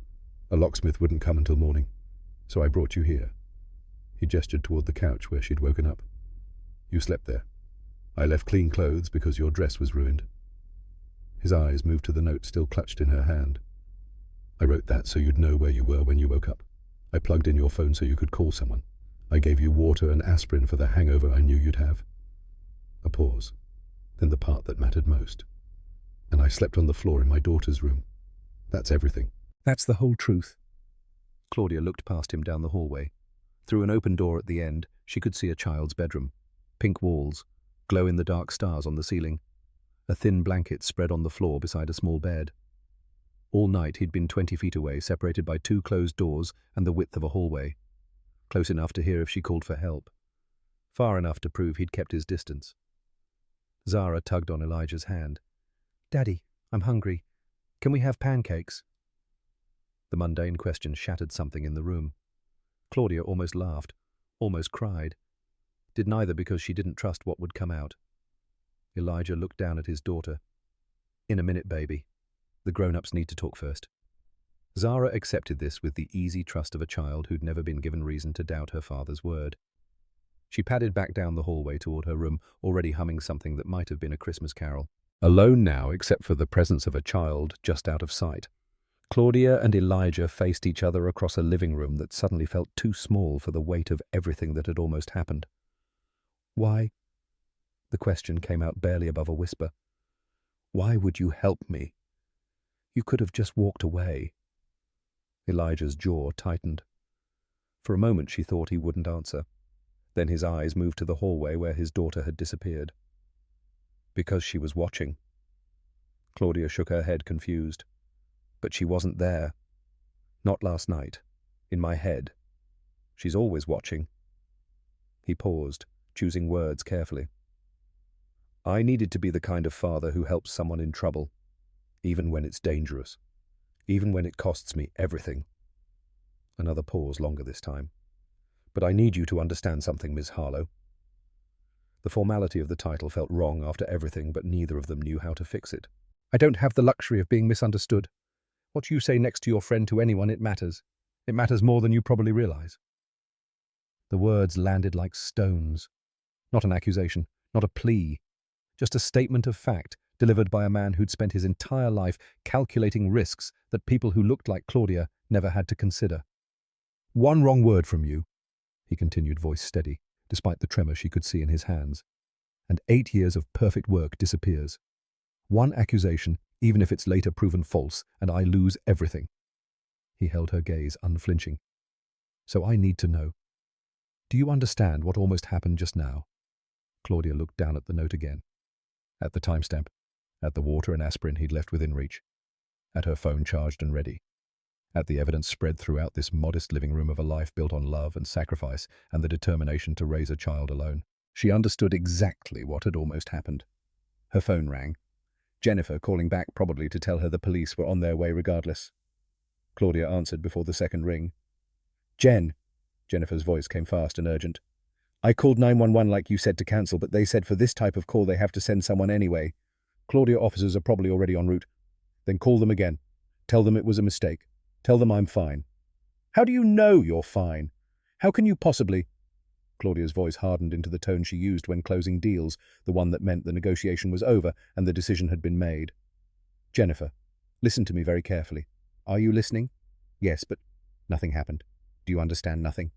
A locksmith wouldn't come until morning. So I brought you here." He gestured toward the couch where she'd woken up. "You slept there. I left clean clothes because your dress was ruined." His eyes moved to the note still clutched in her hand. "I wrote that so you'd know where you were when you woke up. I plugged in your phone so you could call someone. I gave you water and aspirin for the hangover I knew you'd have." A pause. Then the part that mattered most. "And I slept on the floor in my daughter's room. That's everything." "That's the whole truth." Claudia looked past him down the hallway. Through an open door at the end, she could see a child's bedroom. Pink walls, glow-in-the-dark stars on the ceiling. A thin blanket spread on the floor beside a small bed. All night he'd been 20 feet away, separated by 2 closed doors and the width of a hallway. Close enough to hear if she called for help. Far enough to prove he'd kept his distance. Zara tugged on Elijah's hand. "Daddy, I'm hungry. Can we have pancakes?" The mundane question shattered something in the room. Claudia almost laughed, almost cried. Did neither because she didn't trust what would come out. Elijah looked down at his daughter. "In a minute, baby. The grown-ups need to talk first." Zara accepted this with the easy trust of a child who'd never been given reason to doubt her father's word. She padded back down the hallway toward her room, already humming something that might have been a Christmas carol. Alone now, except for the presence of a child just out of sight. Claudia and Elijah faced each other across a living room that suddenly felt too small for the weight of everything that had almost happened. "Why?" The question came out barely above a whisper. "Why would you help me?" You could have just walked away. Elijah's jaw tightened. For a moment she thought he wouldn't answer. Then his eyes moved to the hallway where his daughter had disappeared. Because she was watching. Claudia shook her head, confused. But she wasn't there. Not last night. In my head. She's always watching. He paused, choosing words carefully. I needed to be the kind of father who helps someone in trouble, even when it's dangerous, even when it costs me everything. Another pause, longer this time. But I need you to understand something, Miss Harlow. The formality of the title felt wrong after everything, but neither of them knew how to fix it. I don't have the luxury of being misunderstood. What you say next to your friend to anyone, it matters. It matters more than you probably realize. The words landed like stones. Not an accusation, not a plea. Just a statement of fact, delivered by a man who'd spent his entire life calculating risks that people who looked like Claudia never had to consider. One wrong word from you, he continued, voice steady, despite the tremor she could see in his hands, and 8 years of perfect work disappears. One accusation, even if it's later proven false, and I lose everything. He held her gaze, unflinching. So I need to know. Do you understand what almost happened just now? Claudia looked down at the note again. At the timestamp. At the water and aspirin he'd left within reach. At her phone charged and ready. At the evidence spread throughout this modest living room of a life built on love and sacrifice and the determination to raise a child alone. She understood exactly what had almost happened. Her phone rang. Jennifer calling back, probably to tell her the police were on their way regardless. Claudia answered before the second ring. Jen, Jennifer's voice came fast and urgent. I called 911 like you said to cancel, but they said for this type of call they have to send someone anyway. Claudia officers are probably already en route. Then call them again. Tell them it was a mistake. Tell them I'm fine. How do you know you're fine? How can you possibly? Claudia's voice hardened into the tone she used when closing deals, the one that meant the negotiation was over and the decision had been made. Jennifer, listen to me very carefully. Are you listening? Yes, but nothing happened. Do you understand nothing?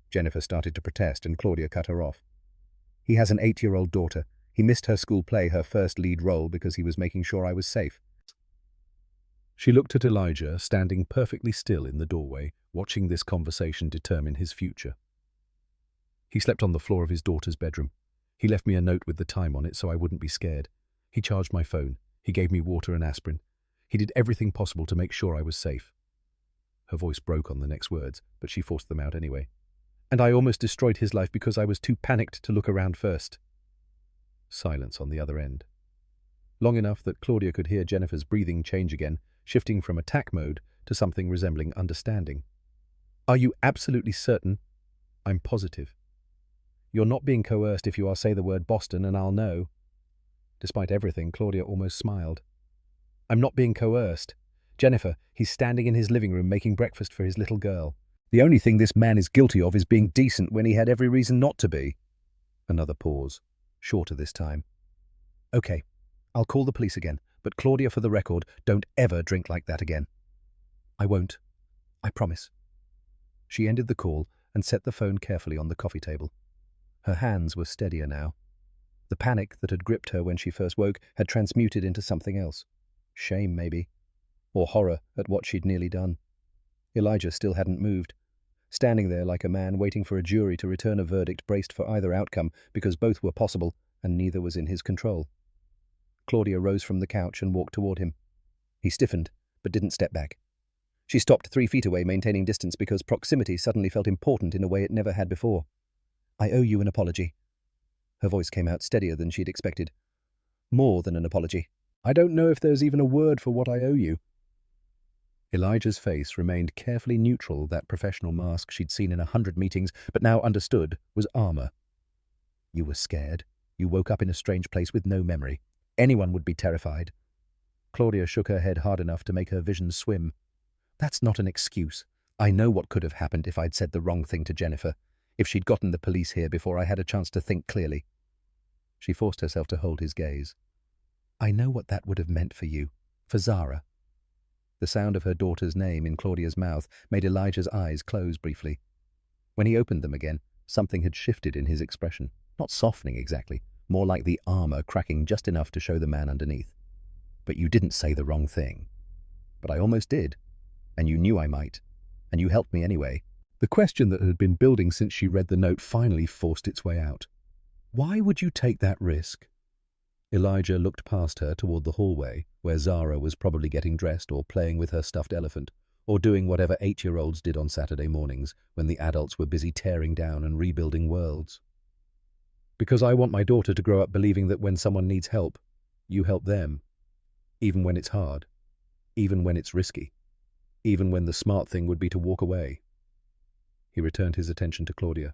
Jennifer started to protest and Claudia cut her off. He has an 8-year-old daughter. He missed her school play, her first lead role, because he was making sure I was safe. She looked at Elijah, standing perfectly still in the doorway, watching this conversation determine his future. He slept on the floor of his daughter's bedroom. He left me a note with the time on it so I wouldn't be scared. He charged my phone. He gave me water and aspirin. He did everything possible to make sure I was safe. Her voice broke on the next words, but she forced them out anyway. And I almost destroyed his life because I was too panicked to look around first. Silence on the other end. Long enough that Claudia could hear Jennifer's breathing change again, shifting from attack mode to something resembling understanding. Are you absolutely certain? I'm positive. You're not being coerced. If you are, say the word Boston and I'll know. Despite everything, Claudia almost smiled. I'm not being coerced. Jennifer, he's standing in his living room making breakfast for his little girl. The only thing this man is guilty of is being decent when he had every reason not to be. Another pause, shorter this time. Okay, I'll call the police again, but Claudia, for the record, don't ever drink like that again. I won't. I promise. She ended the call and set the phone carefully on the coffee table. Her hands were steadier now. The panic that had gripped her when she first woke had transmuted into something else. Shame, maybe. Or horror at what she'd nearly done. Elijah still hadn't moved, standing there like a man waiting for a jury to return a verdict braced for either outcome because both were possible and neither was in his control. Claudia rose from the couch and walked toward him. He stiffened, but didn't step back. She stopped 3 feet away, maintaining distance because proximity suddenly felt important in a way it never had before. I owe you an apology. Her voice came out steadier than she'd expected. More than an apology. I don't know if there's even a word for what I owe you. Elijah's face remained carefully neutral, that professional mask she'd seen in 100 meetings, but now understood was armor. You were scared. You woke up in a strange place with no memory. Anyone would be terrified. Claudia shook her head hard enough to make her vision swim. That's not an excuse. I know what could have happened if I'd said the wrong thing to Jennifer, if she'd gotten the police here before I had a chance to think clearly. She forced herself to hold his gaze. I know what that would have meant for you, for Zara. The sound of her daughter's name in Claudia's mouth made Elijah's eyes close briefly. When he opened them again, something had shifted in his expression. Not softening exactly, more like the armor cracking just enough to show the man underneath. But you didn't say the wrong thing. But I almost did. And you knew I might. And you helped me anyway. The question that had been building since she read the note finally forced its way out. Why would you take that risk? Elijah looked past her toward the hallway, where Zara was probably getting dressed or playing with her stuffed elephant, or doing whatever 8-year-olds did on Saturday mornings when the adults were busy tearing down and rebuilding worlds. Because I want my daughter to grow up believing that when someone needs help, you help them, even when it's hard, even when it's risky, even when the smart thing would be to walk away. He returned his attention to Claudia.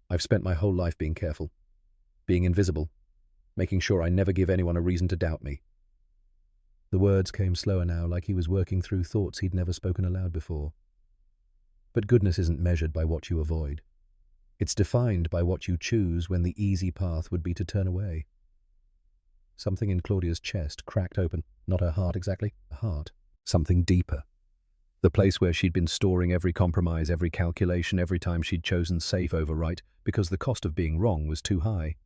I've spent my whole life being careful, being invisible, making sure I never give anyone a reason to doubt me. The words came slower now, like he was working through thoughts he'd never spoken aloud before. But goodness isn't measured by what you avoid. It's defined by what you choose when the easy path would be to turn away. Something in Claudia's chest cracked open, not her heart exactly, a heart. Something deeper. The place where she'd been storing every compromise, every calculation, every time she'd chosen safe over right, because the cost of being wrong was too high.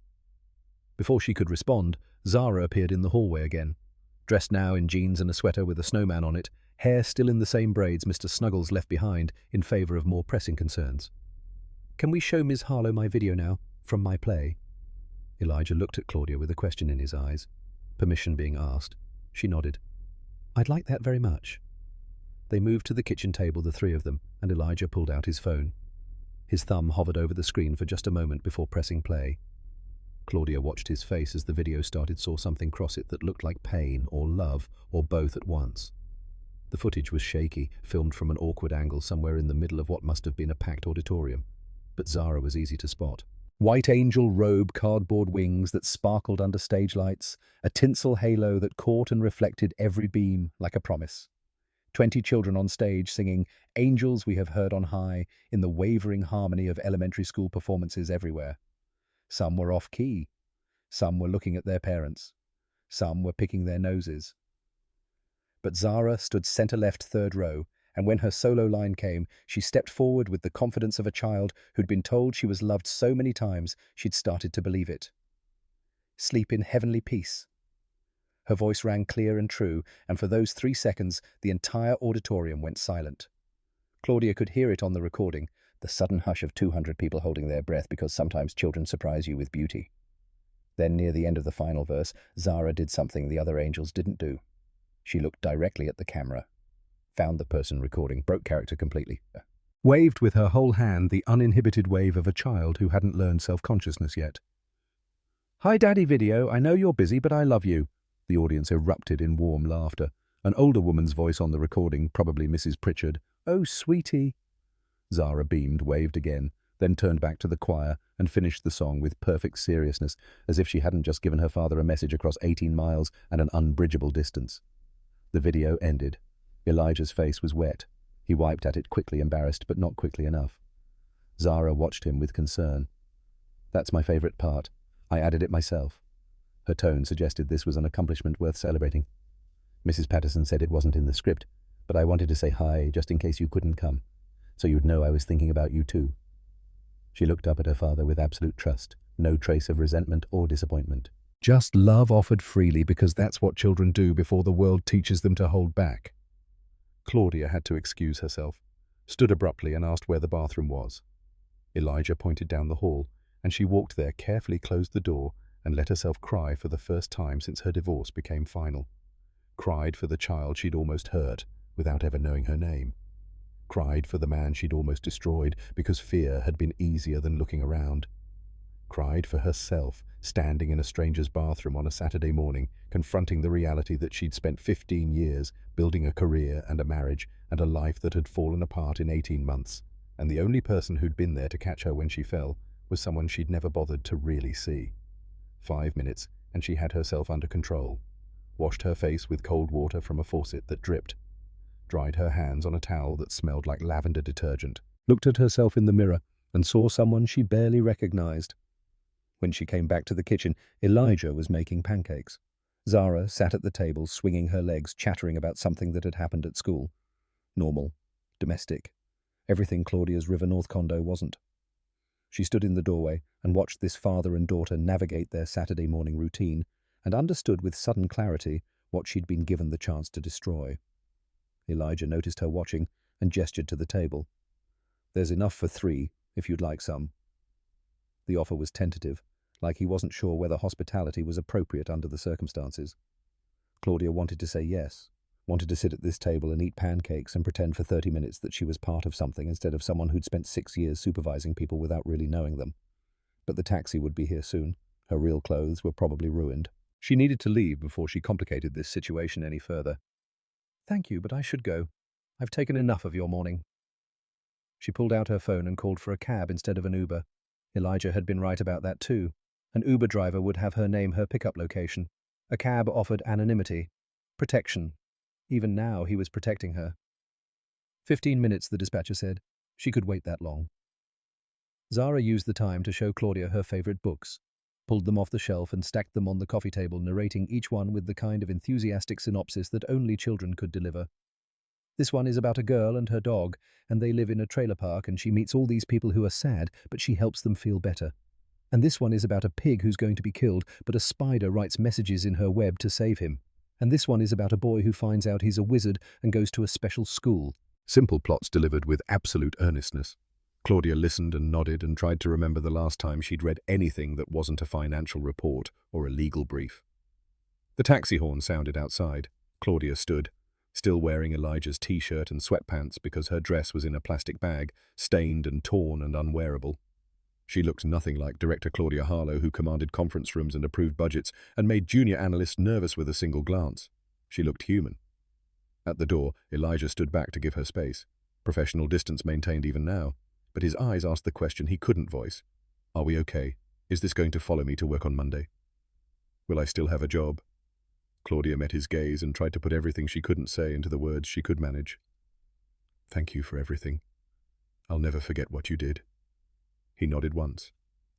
Before she could respond, Zara appeared in the hallway again, dressed now in jeans and a sweater with a snowman on it, hair still in the same braids Mr. Snuggles left behind in favour of more pressing concerns. Can we show Ms. Harlow my video now, from my play? Elijah looked at Claudia with a question in his eyes. Permission being asked. She nodded. I'd like that very much. They moved to the kitchen table, the three of them, and Elijah pulled out his phone. His thumb hovered over the screen for just a moment before pressing play. Claudia watched his face as the video started, saw something cross it that looked like pain or love or both at once. The footage was shaky, filmed from an awkward angle somewhere in the middle of what must have been a packed auditorium. But Zara was easy to spot. White angel robe, cardboard wings that sparkled under stage lights, a tinsel halo that caught and reflected every beam like a promise. 20 children on stage singing "Angels We Have Heard on High" in the wavering harmony of elementary school performances everywhere. Some were off-key. Some were looking at their parents. Some were picking their noses. But Zara stood center-left, third row, and when her solo line came, she stepped forward with the confidence of a child who'd been told she was loved so many times she'd started to believe it. Sleep in heavenly peace. Her voice rang clear and true, and for those 3 seconds, the entire auditorium went silent. Claudia could hear it on the recording, the sudden hush of 200 people holding their breath because sometimes children surprise you with beauty. Then, near the end of the final verse, Zara did something the other angels didn't do. She looked directly at the camera, found the person recording, broke character completely, waved with her whole hand the uninhibited wave of a child who hadn't learned self-consciousness yet. "Hi, Daddy Video, I know you're busy, but I love you." The audience erupted in warm laughter. An older woman's voice on the recording, probably Mrs. Pritchard. "Oh, sweetie." Zara beamed, waved again, then turned back to the choir and finished the song with perfect seriousness, as if she hadn't just given her father a message across 18 miles and an unbridgeable distance. The video ended. Elijah's face was wet. He wiped at it, quickly, embarrassed, but not quickly enough. Zara watched him with concern. "That's my favorite part. I added it myself." Her tone suggested this was an accomplishment worth celebrating. "Mrs. Patterson said it wasn't in the script, but I wanted to say hi just in case you couldn't come, so you'd know I was thinking about you too." She looked up at her father with absolute trust, no trace of resentment or disappointment. Just love offered freely because that's what children do before the world teaches them to hold back. Claudia had to excuse herself, stood abruptly and asked where the bathroom was. Elijah pointed down the hall, and she walked there, carefully closed the door, and let herself cry for the first time since her divorce became final. Cried for the child she'd almost hurt without ever knowing her name. Cried for the man she'd almost destroyed because fear had been easier than looking around. Cried for herself, standing in a stranger's bathroom on a Saturday morning, confronting the reality that she'd spent 15 years building a career and a marriage and a life that had fallen apart in 18 months, and the only person who'd been there to catch her when she fell was someone she'd never bothered to really see. 5 minutes, and she had herself under control. Washed her face with cold water from a faucet that dripped. Dried her hands on a towel that smelled like lavender detergent. Looked at herself in the mirror and saw someone she barely recognized. When she came back to the kitchen, Elijah was making pancakes. Zara sat at the table, swinging her legs, chattering about something that had happened at school. Normal. Domestic. Everything Claudia's River North condo wasn't. She stood in the doorway and watched this father and daughter navigate their Saturday morning routine, and understood with sudden clarity what she'd been given the chance to destroy. Elijah noticed her watching and gestured to the table. "There's enough for 3, if you'd like some." The offer was tentative, like he wasn't sure whether hospitality was appropriate under the circumstances. Claudia wanted to say yes, wanted to sit at this table and eat pancakes and pretend for 30 minutes that she was part of something instead of someone who'd spent 6 years supervising people without really knowing them. But the taxi would be here soon. Her real clothes were probably ruined. She needed to leave before she complicated this situation any further. "Thank you, but I should go. I've taken enough of your morning." She pulled out her phone and called for a cab instead of an Uber. Elijah had been right about that too. An Uber driver would have her name her pickup location. A cab offered anonymity, protection. Even now, he was protecting her. 15 minutes, the dispatcher said. She could wait that long. Zara used the time to show Claudia her favorite books, pulled them off the shelf and stacked them on the coffee table, narrating each one with the kind of enthusiastic synopsis that only children could deliver. This one is about a girl and her dog, and they live in a trailer park, and she meets all these people who are sad, but she helps them feel better. And this one is about a pig who's going to be killed, but a spider writes messages in her web to save him. And this one is about a boy who finds out he's a wizard and goes to a special school. Simple plots delivered with absolute earnestness. Claudia listened and nodded and tried to remember the last time she'd read anything that wasn't a financial report or a legal brief. The taxi horn sounded outside. Claudia stood, still wearing Elijah's t-shirt and sweatpants because her dress was in a plastic bag, stained and torn and unwearable. She looked nothing like Director Claudia Harlow, who commanded conference rooms and approved budgets and made junior analysts nervous with a single glance. She looked human. At the door, Elijah stood back to give her space. Professional distance maintained even now, but his eyes asked the question he couldn't voice. "Are we okay? Is this going to follow me to work on Monday? Will I still have a job?" Claudia met his gaze and tried to put everything she couldn't say into the words she could manage. "Thank you for everything. I'll never forget what you did." He nodded once,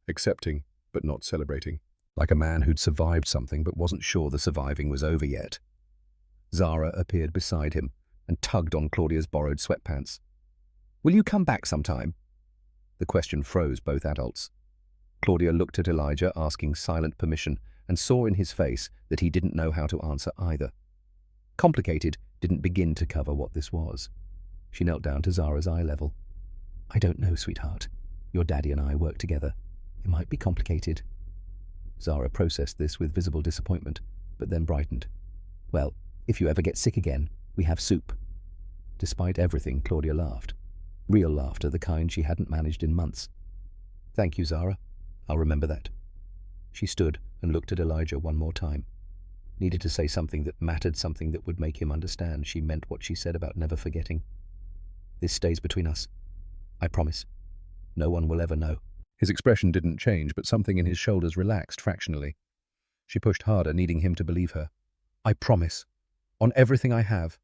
accepting but not celebrating, like a man who'd survived something but wasn't sure the surviving was over yet. Zara appeared beside him and tugged on Claudia's borrowed sweatpants. "Will you come back sometime?" The question froze both adults. Claudia looked at Elijah, asking silent permission, and saw in his face that he didn't know how to answer either. Complicated didn't begin to cover what this was. She knelt down to Zara's eye level. "I don't know, sweetheart. Your daddy and I work together. It might be complicated." Zara processed this with visible disappointment, but then brightened. "Well, if you ever get sick again, we have soup." Despite everything, Claudia laughed. Real laughter, the kind she hadn't managed in months. "Thank you, Zara. I'll remember that." She stood and looked at Elijah one more time. Needed to say something that mattered, something that would make him understand she meant what she said about never forgetting. "This stays between us. I promise. No one will ever know." His expression didn't change, but something in his shoulders relaxed fractionally. She pushed harder, needing him to believe her. "I promise. On everything I have.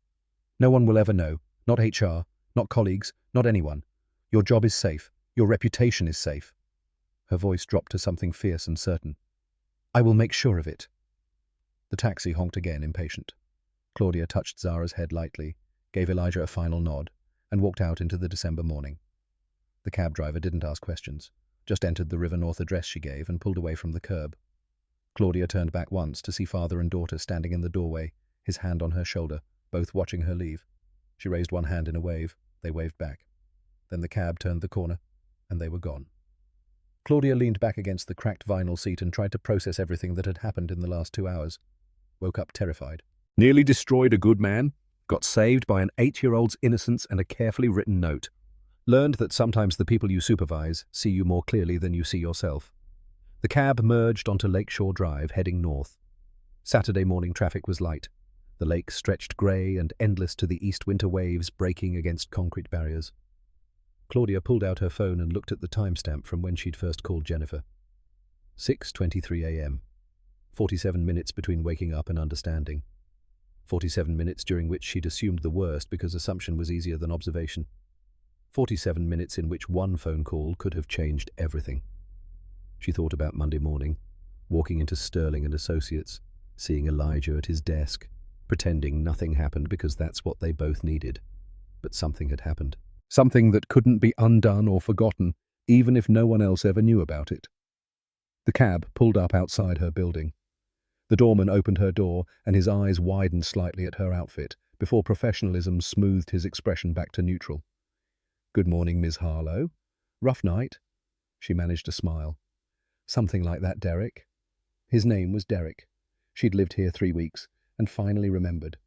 No one will ever know. Not HR, not colleagues, not anyone. Your job is safe. Your reputation is safe." Her voice dropped to something fierce and certain. "I will make sure of it." The taxi honked again, impatient. Claudia touched Zara's head lightly, gave Elijah a final nod, and walked out into the December morning. The cab driver didn't ask questions, just entered the River North address she gave and pulled away from the curb. Claudia turned back once to see father and daughter standing in the doorway, his hand on her shoulder, both watching her leave. She raised one hand in a wave. They waved back. Then the cab turned the corner, and they were gone. Claudia leaned back against the cracked vinyl seat and tried to process everything that had happened in the last 2 hours. Woke up terrified. Nearly destroyed a good man. Got saved by an 8-year-old's innocence and a carefully written note. Learned that sometimes the people you supervise see you more clearly than you see yourself. The cab merged onto Lakeshore Drive, heading north. Saturday morning traffic was light. The lake stretched grey and endless to the east, winter waves breaking against concrete barriers. Claudia pulled out her phone and looked at the timestamp from when she'd first called Jennifer. 6:23 a.m. 47 minutes between waking up and understanding. 47 minutes during which she'd assumed the worst because assumption was easier than observation. 47 minutes in which one phone call could have changed everything. She thought about Monday morning, walking into Sterling and Associates, seeing Elijah at his desk, pretending nothing happened because that's what they both needed. But something had happened. Something that couldn't be undone or forgotten, even if no one else ever knew about it. The cab pulled up outside her building. The doorman opened her door, and his eyes widened slightly at her outfit, before professionalism smoothed his expression back to neutral. "Good morning, Miss Harlow. Rough night?" She managed a smile. "Something like that, Derek." His name was Derek. She'd lived here 3 weeks, and finally remembered.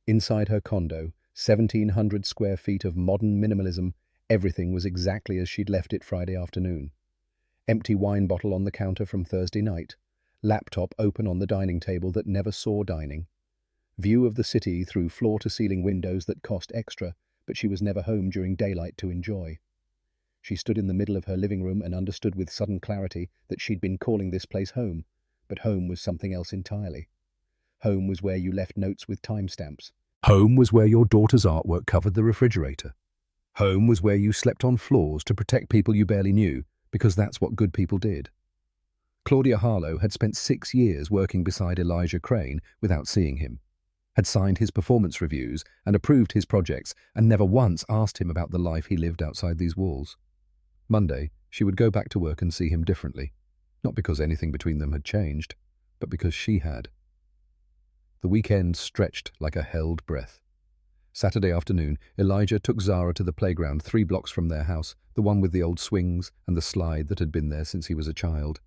Inside her condo, 1,700 square feet of modern minimalism, everything was exactly as she'd left it Friday afternoon. Empty wine bottle on the counter from Thursday night. Laptop open on the dining table that never saw dining. View of the city through floor-to-ceiling windows that cost extra, but she was never home during daylight to enjoy. She stood in the middle of her living room and understood with sudden clarity that she'd been calling this place home, but home was something else entirely. Home was where you left notes with timestamps. Home was where your daughter's artwork covered the refrigerator. Home was where you slept on floors to protect people you barely knew, because that's what good people did. Claudia Harlow had spent 6 years working beside Elijah Crane without seeing him, had signed his performance reviews and approved his projects, and never once asked him about the life he lived outside these walls. Monday, she would go back to work and see him differently, not because anything between them had changed, but because she had. The weekend stretched like a held breath. Saturday afternoon, Elijah took Zara to the playground 3 blocks from their house, the one with the old swings and the slide that had been there since he was a child.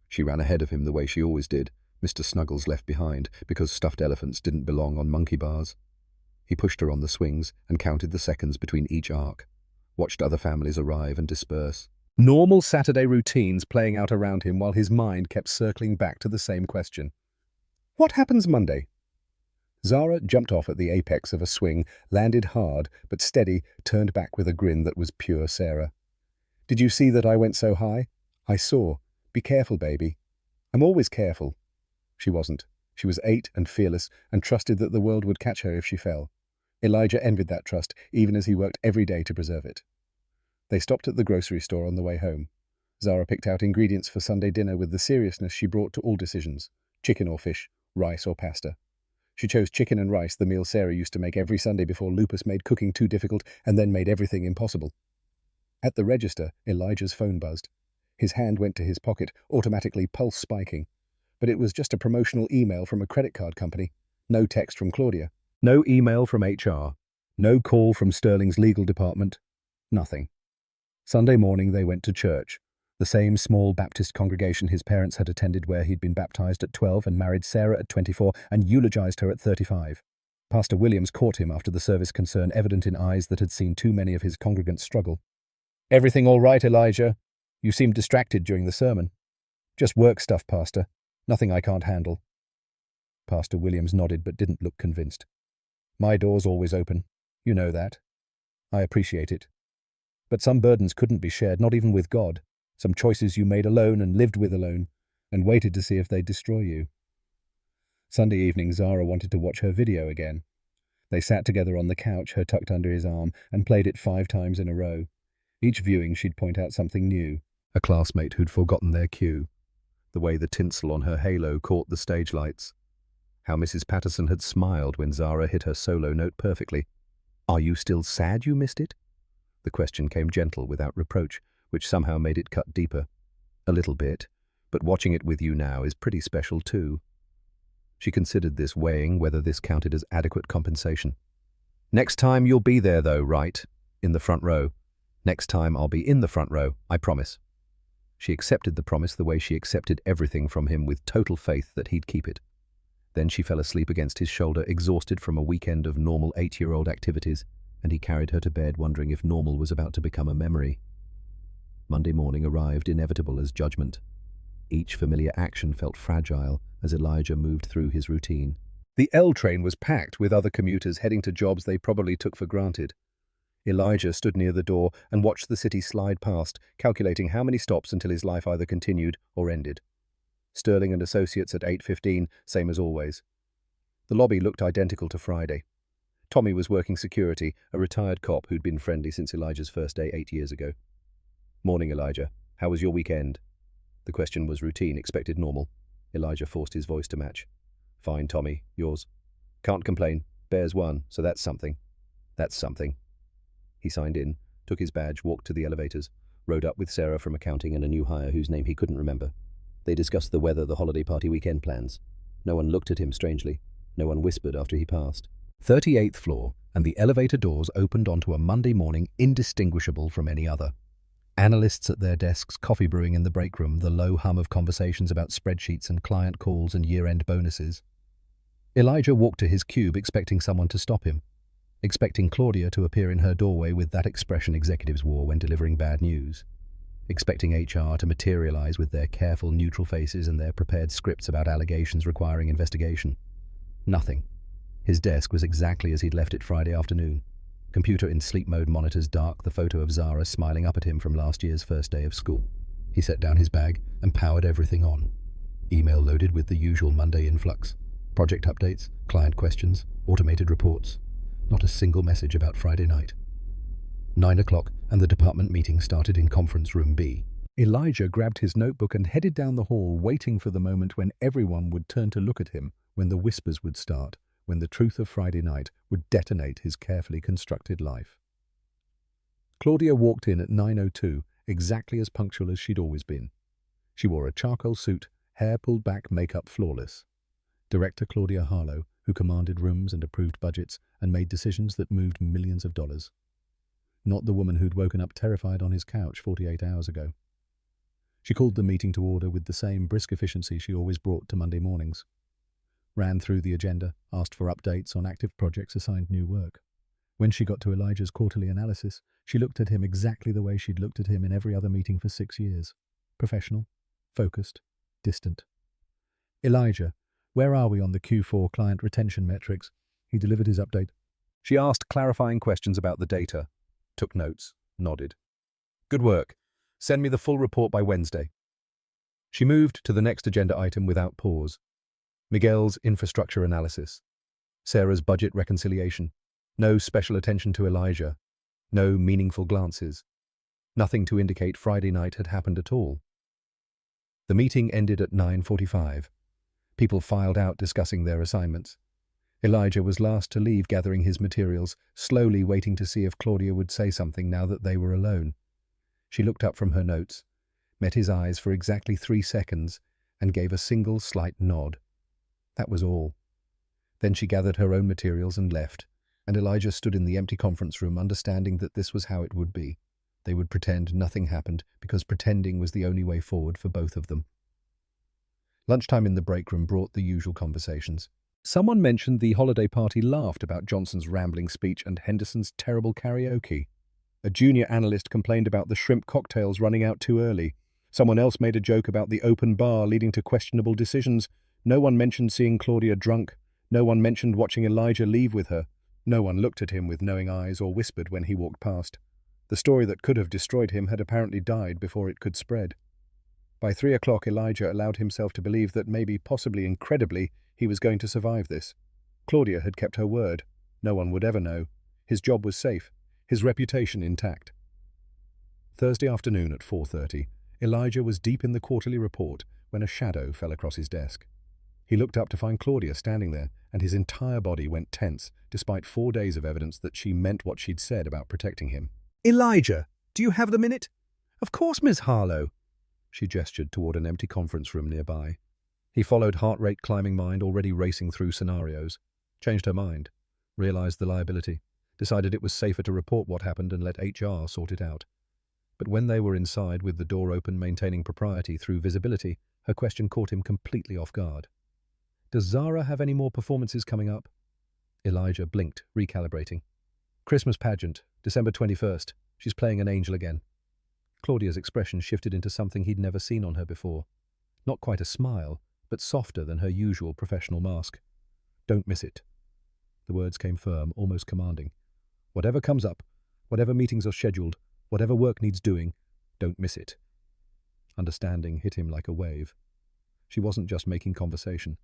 She ran ahead of him the way she always did, Mr. Snuggles left behind, because stuffed elephants didn't belong on monkey bars. He pushed her on the swings and counted the seconds between each arc, watched other families arrive and disperse. Normal Saturday routines playing out around him while his mind kept circling back to the same question. What happens Monday? Zara jumped off at the apex of a swing, landed hard, but steady, turned back with a grin that was pure Sarah. Did you see that I went so high? I saw. Be careful, baby. I'm always careful. She wasn't. She was 8 and fearless and trusted that the world would catch her if she fell. Elijah envied that trust, even as he worked every day to preserve it. They stopped at the grocery store on the way home. Zara picked out ingredients for Sunday dinner with the seriousness she brought to all decisions: chicken or fish, rice or pasta. She chose chicken and rice, the meal Sarah used to make every Sunday before lupus made cooking too difficult and then made everything impossible. At the register, Elijah's phone buzzed. His hand went to his pocket, automatically pulse spiking. But it was just a promotional email from a credit card company. No text from Claudia. No email from HR. No call from Sterling's legal department. Nothing. Sunday morning they went to church, the same small Baptist congregation his parents had attended, where he'd been baptized at 12 and married Sarah at 24 and eulogized her at 35. Pastor Williams caught him after the service, concern evident in eyes that had seen too many of his congregants struggle. Everything all right, Elijah? You seemed distracted during the sermon. Just work stuff, Pastor. Nothing I can't handle. Pastor Williams nodded but didn't look convinced. My door's always open. You know that. I appreciate it. But some burdens couldn't be shared, not even with God. Some choices you made alone and lived with alone, and waited to see if they'd destroy you. Sunday evening, Zara wanted to watch her video again. They sat together on the couch, her tucked under his arm, and played it 5 times in a row. Each viewing she'd point out something new. A classmate who'd forgotten their cue. The way the tinsel on her halo caught the stage lights. How Mrs. Patterson had smiled when Zara hit her solo note perfectly. Are you still sad you missed it? The question came gentle, without reproach, which somehow made it cut deeper. A little bit, but watching it with you now is pretty special too. She considered this, weighing whether this counted as adequate compensation. Next time you'll be there though, right? In the front row. Next time I'll be in the front row, I promise. She accepted the promise the way she accepted everything from him, with total faith that he'd keep it. Then she fell asleep against his shoulder, exhausted from a weekend of normal 8-year-old activities, and he carried her to bed wondering if normal was about to become a memory. Monday morning arrived, inevitable as judgment. Each familiar action felt fragile as Elijah moved through his routine. The L train was packed with other commuters heading to jobs they probably took for granted. Elijah stood near the door and watched the city slide past, calculating how many stops until his life either continued or ended. Sterling and Associates at 8:15, same as always. The lobby looked identical to Friday. Tommy was working security, a retired cop who'd been friendly since Elijah's first day 8 years ago. Morning, Elijah. How was your weekend? The question was routine, expected normal. Elijah forced his voice to match. Fine, Tommy. Yours? Can't complain. Bears won, so that's something. That's something. He signed in, took his badge, walked to the elevators, rode up with Sarah from accounting and a new hire whose name he couldn't remember. They discussed the weather, the holiday party, weekend plans. No one looked at him strangely. No one whispered after he passed. 38th floor, and the elevator doors opened onto a Monday morning indistinguishable from any other. Analysts at their desks, coffee brewing in the break room, the low hum of conversations about spreadsheets and client calls and year-end bonuses. Elijah walked to his cube expecting someone to stop him, expecting Claudia to appear in her doorway with that expression executives wore when delivering bad news, expecting HR to materialize with their careful, neutral faces and their prepared scripts about allegations requiring investigation. Nothing. His desk was exactly as he'd left it Friday afternoon. Computer in sleep mode monitors dark, the photo of Zara smiling up at him from last year's first day of school. He set down his bag and powered everything on. Email loaded with the usual Monday influx. Project updates, client questions, automated reports. Not a single message about Friday night. 9 o'clock, and the department meeting started in conference room B. Elijah grabbed his notebook and headed down the hall, waiting for the moment when everyone would turn to look at him, when the whispers would start, when the truth of Friday night would detonate his carefully constructed life. Claudia walked in at 9:02, exactly as punctual as she'd always been. She wore a charcoal suit, hair pulled back, makeup flawless. Director Claudia Harlow, who commanded rooms and approved budgets and made decisions that moved millions of dollars. Not the woman who'd woken up terrified on his couch 48 hours ago. She called the meeting to order with the same brisk efficiency she always brought to Monday mornings. Ran through the agenda, asked for updates on active projects, assigned new work. When she got to Elijah's quarterly analysis, she looked at him exactly the way she'd looked at him in every other meeting for 6 years. Professional, focused, distant. "Elijah, where are we on the Q4 client retention metrics?" He delivered his update. She asked clarifying questions about the data, took notes, nodded. "Good work. Send me the full report by Wednesday." She moved to the next agenda item without pause. Miguel's infrastructure analysis. Sarah's budget reconciliation. No special attention to Elijah. No meaningful glances. Nothing to indicate Friday night had happened at all. The meeting ended at 9:45. People filed out discussing their assignments. Elijah was last to leave, gathering his materials, slowly waiting to see if Claudia would say something now that they were alone. She looked up from her notes, met his eyes for exactly 3 seconds, and gave a single slight nod. That was all. Then she gathered her own materials and left, and Elijah stood in the empty conference room, understanding that this was how it would be. They would pretend nothing happened, because pretending was the only way forward for both of them. Lunchtime in the break room brought the usual conversations. Someone mentioned the holiday party, laughed about Johnson's rambling speech and Henderson's terrible karaoke. A junior analyst complained about the shrimp cocktails running out too early. Someone else made a joke about the open bar leading to questionable decisions. No one mentioned seeing Claudia drunk. No one mentioned watching Elijah leave with her. No one looked at him with knowing eyes or whispered when he walked past. The story that could have destroyed him had apparently died before it could spread. By 3 o'clock, Elijah allowed himself to believe that maybe, possibly incredibly, he was going to survive this. Claudia had kept her word. No one would ever know. His job was safe, his reputation intact. Thursday afternoon at 4:30, Elijah was deep in the quarterly report when a shadow fell across his desk. He looked up to find Claudia standing there, and his entire body went tense, despite 4 days of evidence that she meant what she'd said about protecting him. "Elijah, do you have the minute?" "Of course, Miss Harlow." She gestured toward an empty conference room nearby. He followed, heart rate climbing, mind already racing through scenarios. Changed her mind, realized the liability, decided it was safer to report what happened and let HR sort it out. But when they were inside with the door open, maintaining propriety through visibility, her question caught him completely off guard. "Does Zara have any more performances coming up?" Elijah blinked, recalibrating. "Christmas pageant, December 21st. She's playing an angel again." Claudia's expression shifted into something he'd never seen on her before. Not quite a smile, but softer than her usual professional mask. "Don't miss it." The words came firm, almost commanding. "Whatever comes up, whatever meetings are scheduled, whatever work needs doing, don't miss it." Understanding hit him like a wave. She wasn't just making conversation.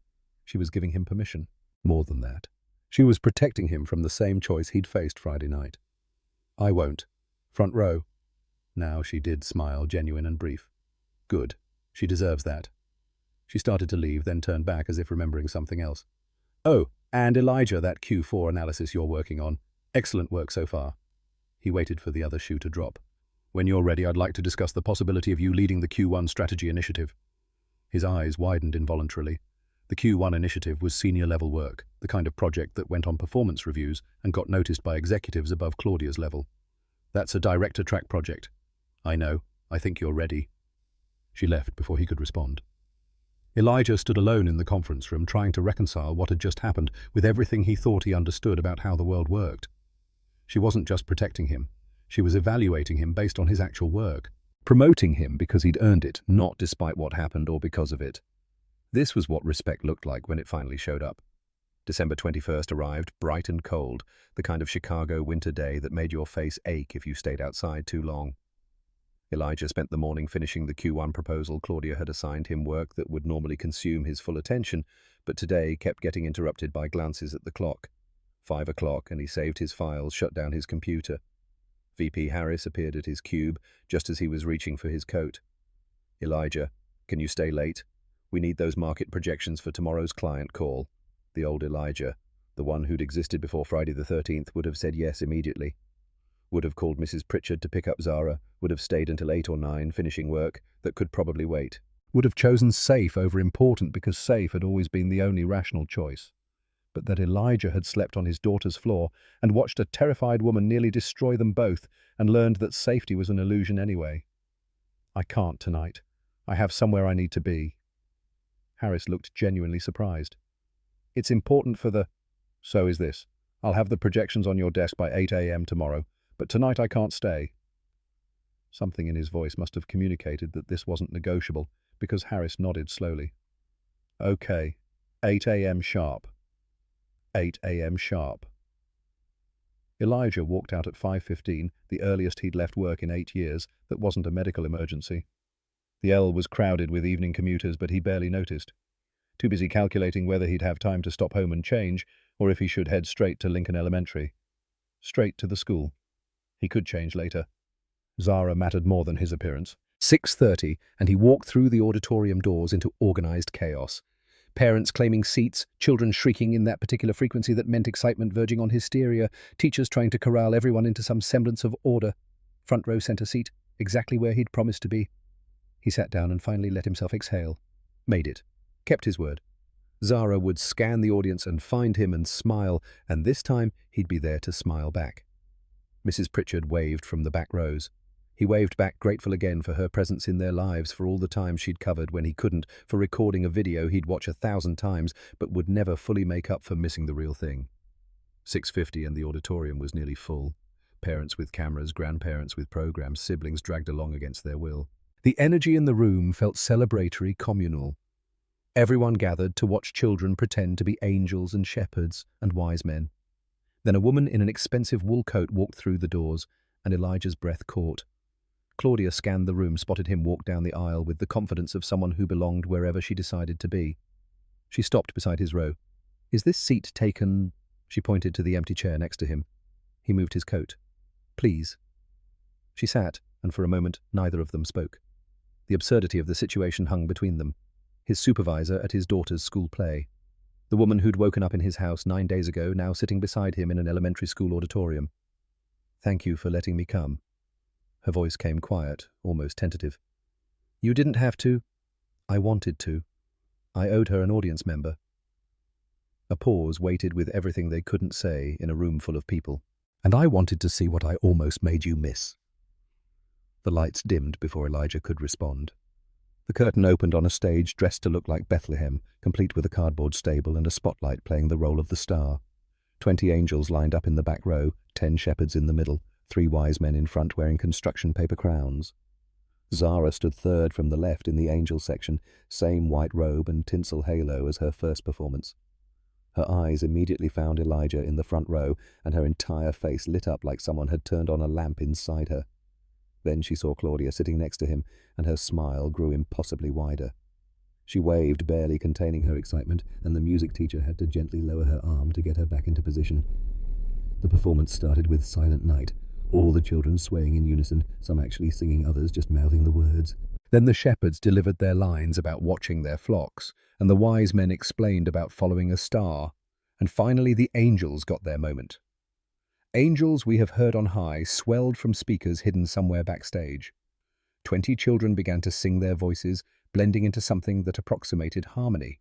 She was giving him permission. More than that. She was protecting him from the same choice he'd faced Friday night. "I won't. Front row." Now she did smile, genuine and brief. "Good. She deserves that." She started to leave, then turned back as if remembering something else. "Oh, and Elijah, that Q4 analysis you're working on. Excellent work so far." He waited for the other shoe to drop. "When you're ready, I'd like to discuss the possibility of you leading the Q1 strategy initiative." His eyes widened involuntarily. The Q1 initiative was senior-level work. the kind of project that went on performance reviews and got noticed by executives above Claudia's level. That's a director-track project. I know. I think you're ready. She left before he could respond. Elijah stood alone in the conference room, trying to reconcile what had just happened with everything he thought he understood about how the world worked. She wasn't just protecting him. She was evaluating him based on his actual work, promoting him because he'd earned it, not despite what happened or because of it. This was what respect looked like when it finally showed up. December 21st arrived, bright and cold, the kind of Chicago winter day that made your face ache if you stayed outside too long. Elijah spent the morning finishing the Q1 proposal. Claudia had assigned him work that would normally consume his full attention, but today kept getting interrupted by glances at the clock. 5 o'clock, and he saved his files, shut down his computer. VP Harris appeared at his cube just as he was reaching for his coat. Elijah, can you stay late? We need those market projections for tomorrow's client call. The old Elijah, the one who'd existed before Friday the 13th, would have said yes immediately. Would have called Mrs. Pritchard to pick up Zara, would have stayed until 8 or 9 finishing work that could probably wait. Would have chosen safe over important because safe had always been the only rational choice. But that Elijah had slept on his daughter's floor and watched a terrified woman nearly destroy them both and learned that safety was an illusion anyway. I can't tonight. I have somewhere I need to be. Harris looked genuinely surprised. It's important for the... So is this. I'll have the projections on your desk by 8 a.m. tomorrow, but tonight I can't stay. Something in his voice must have communicated that this wasn't negotiable, because Harris nodded slowly. Okay, 8 a.m. sharp. 8 a.m. sharp. Elijah walked out at 5:15, the earliest he'd left work in 8 years that wasn't a medical emergency. The L was crowded with evening commuters, but he barely noticed. Too busy calculating whether he'd have time to stop home and change, or if he should head straight to Lincoln Elementary. Straight to the school. He could change later. Zara mattered more than his appearance. 6:30, and he walked through the auditorium doors into organized chaos. Parents claiming seats, children shrieking in that particular frequency that meant excitement verging on hysteria, teachers trying to corral everyone into some semblance of order. Front row center seat, exactly where he'd promised to be. He sat down and finally let himself exhale. Made it. Kept his word. Zara would scan the audience and find him and smile, and this time he'd be there to smile back. Mrs. Pritchard waved from the back rows. He waved back, grateful again for her presence in their lives, for all the time she'd covered when he couldn't, for recording a video he'd watch 1,000 times but would never fully make up for missing the real thing. 6:50 and the auditorium was nearly full. Parents with cameras, grandparents with programs, siblings dragged along against their will. The energy in the room felt celebratory, communal. Everyone gathered to watch children pretend to be angels and shepherds and wise men. Then a woman in an expensive wool coat walked through the doors, and Elijah's breath caught. Claudia scanned the room, spotted him walk down the aisle with the confidence of someone who belonged wherever she decided to be. She stopped beside his row. "Is this seat taken?" She pointed to the empty chair next to him. He moved his coat. "Please." She sat, and for a moment neither of them spoke. The absurdity of the situation hung between them. His supervisor at his daughter's school play. The woman who'd woken up in his house 9 days ago, now sitting beside him in an elementary school auditorium. "Thank you for letting me come." Her voice came quiet, almost tentative. "You didn't have to." "I wanted to. I owed her an audience member." A pause waited with everything they couldn't say in a room full of people. "And I wanted to see what I almost made you miss." The lights dimmed before Elijah could respond. The curtain opened on a stage dressed to look like Bethlehem, complete with a cardboard stable and a spotlight playing the role of the star. 20 angels lined up in the back row, 10 shepherds in the middle, 3 wise men in front wearing construction paper crowns. Zara stood third from the left in the angel section, same white robe and tinsel halo as her first performance. Her eyes immediately found Elijah in the front row, and her entire face lit up like someone had turned on a lamp inside her. Then she saw Claudia sitting next to him, and her smile grew impossibly wider. She waved, barely containing her excitement, and the music teacher had to gently lower her arm to get her back into position. The performance started with Silent Night, all the children swaying in unison, some actually singing, others just mouthing the words. Then the shepherds delivered their lines about watching their flocks, and the wise men explained about following a star, and finally the angels got their moment. Angels we have heard on high swelled from speakers hidden somewhere backstage. 20 children began to sing their voices, blending into something that approximated harmony.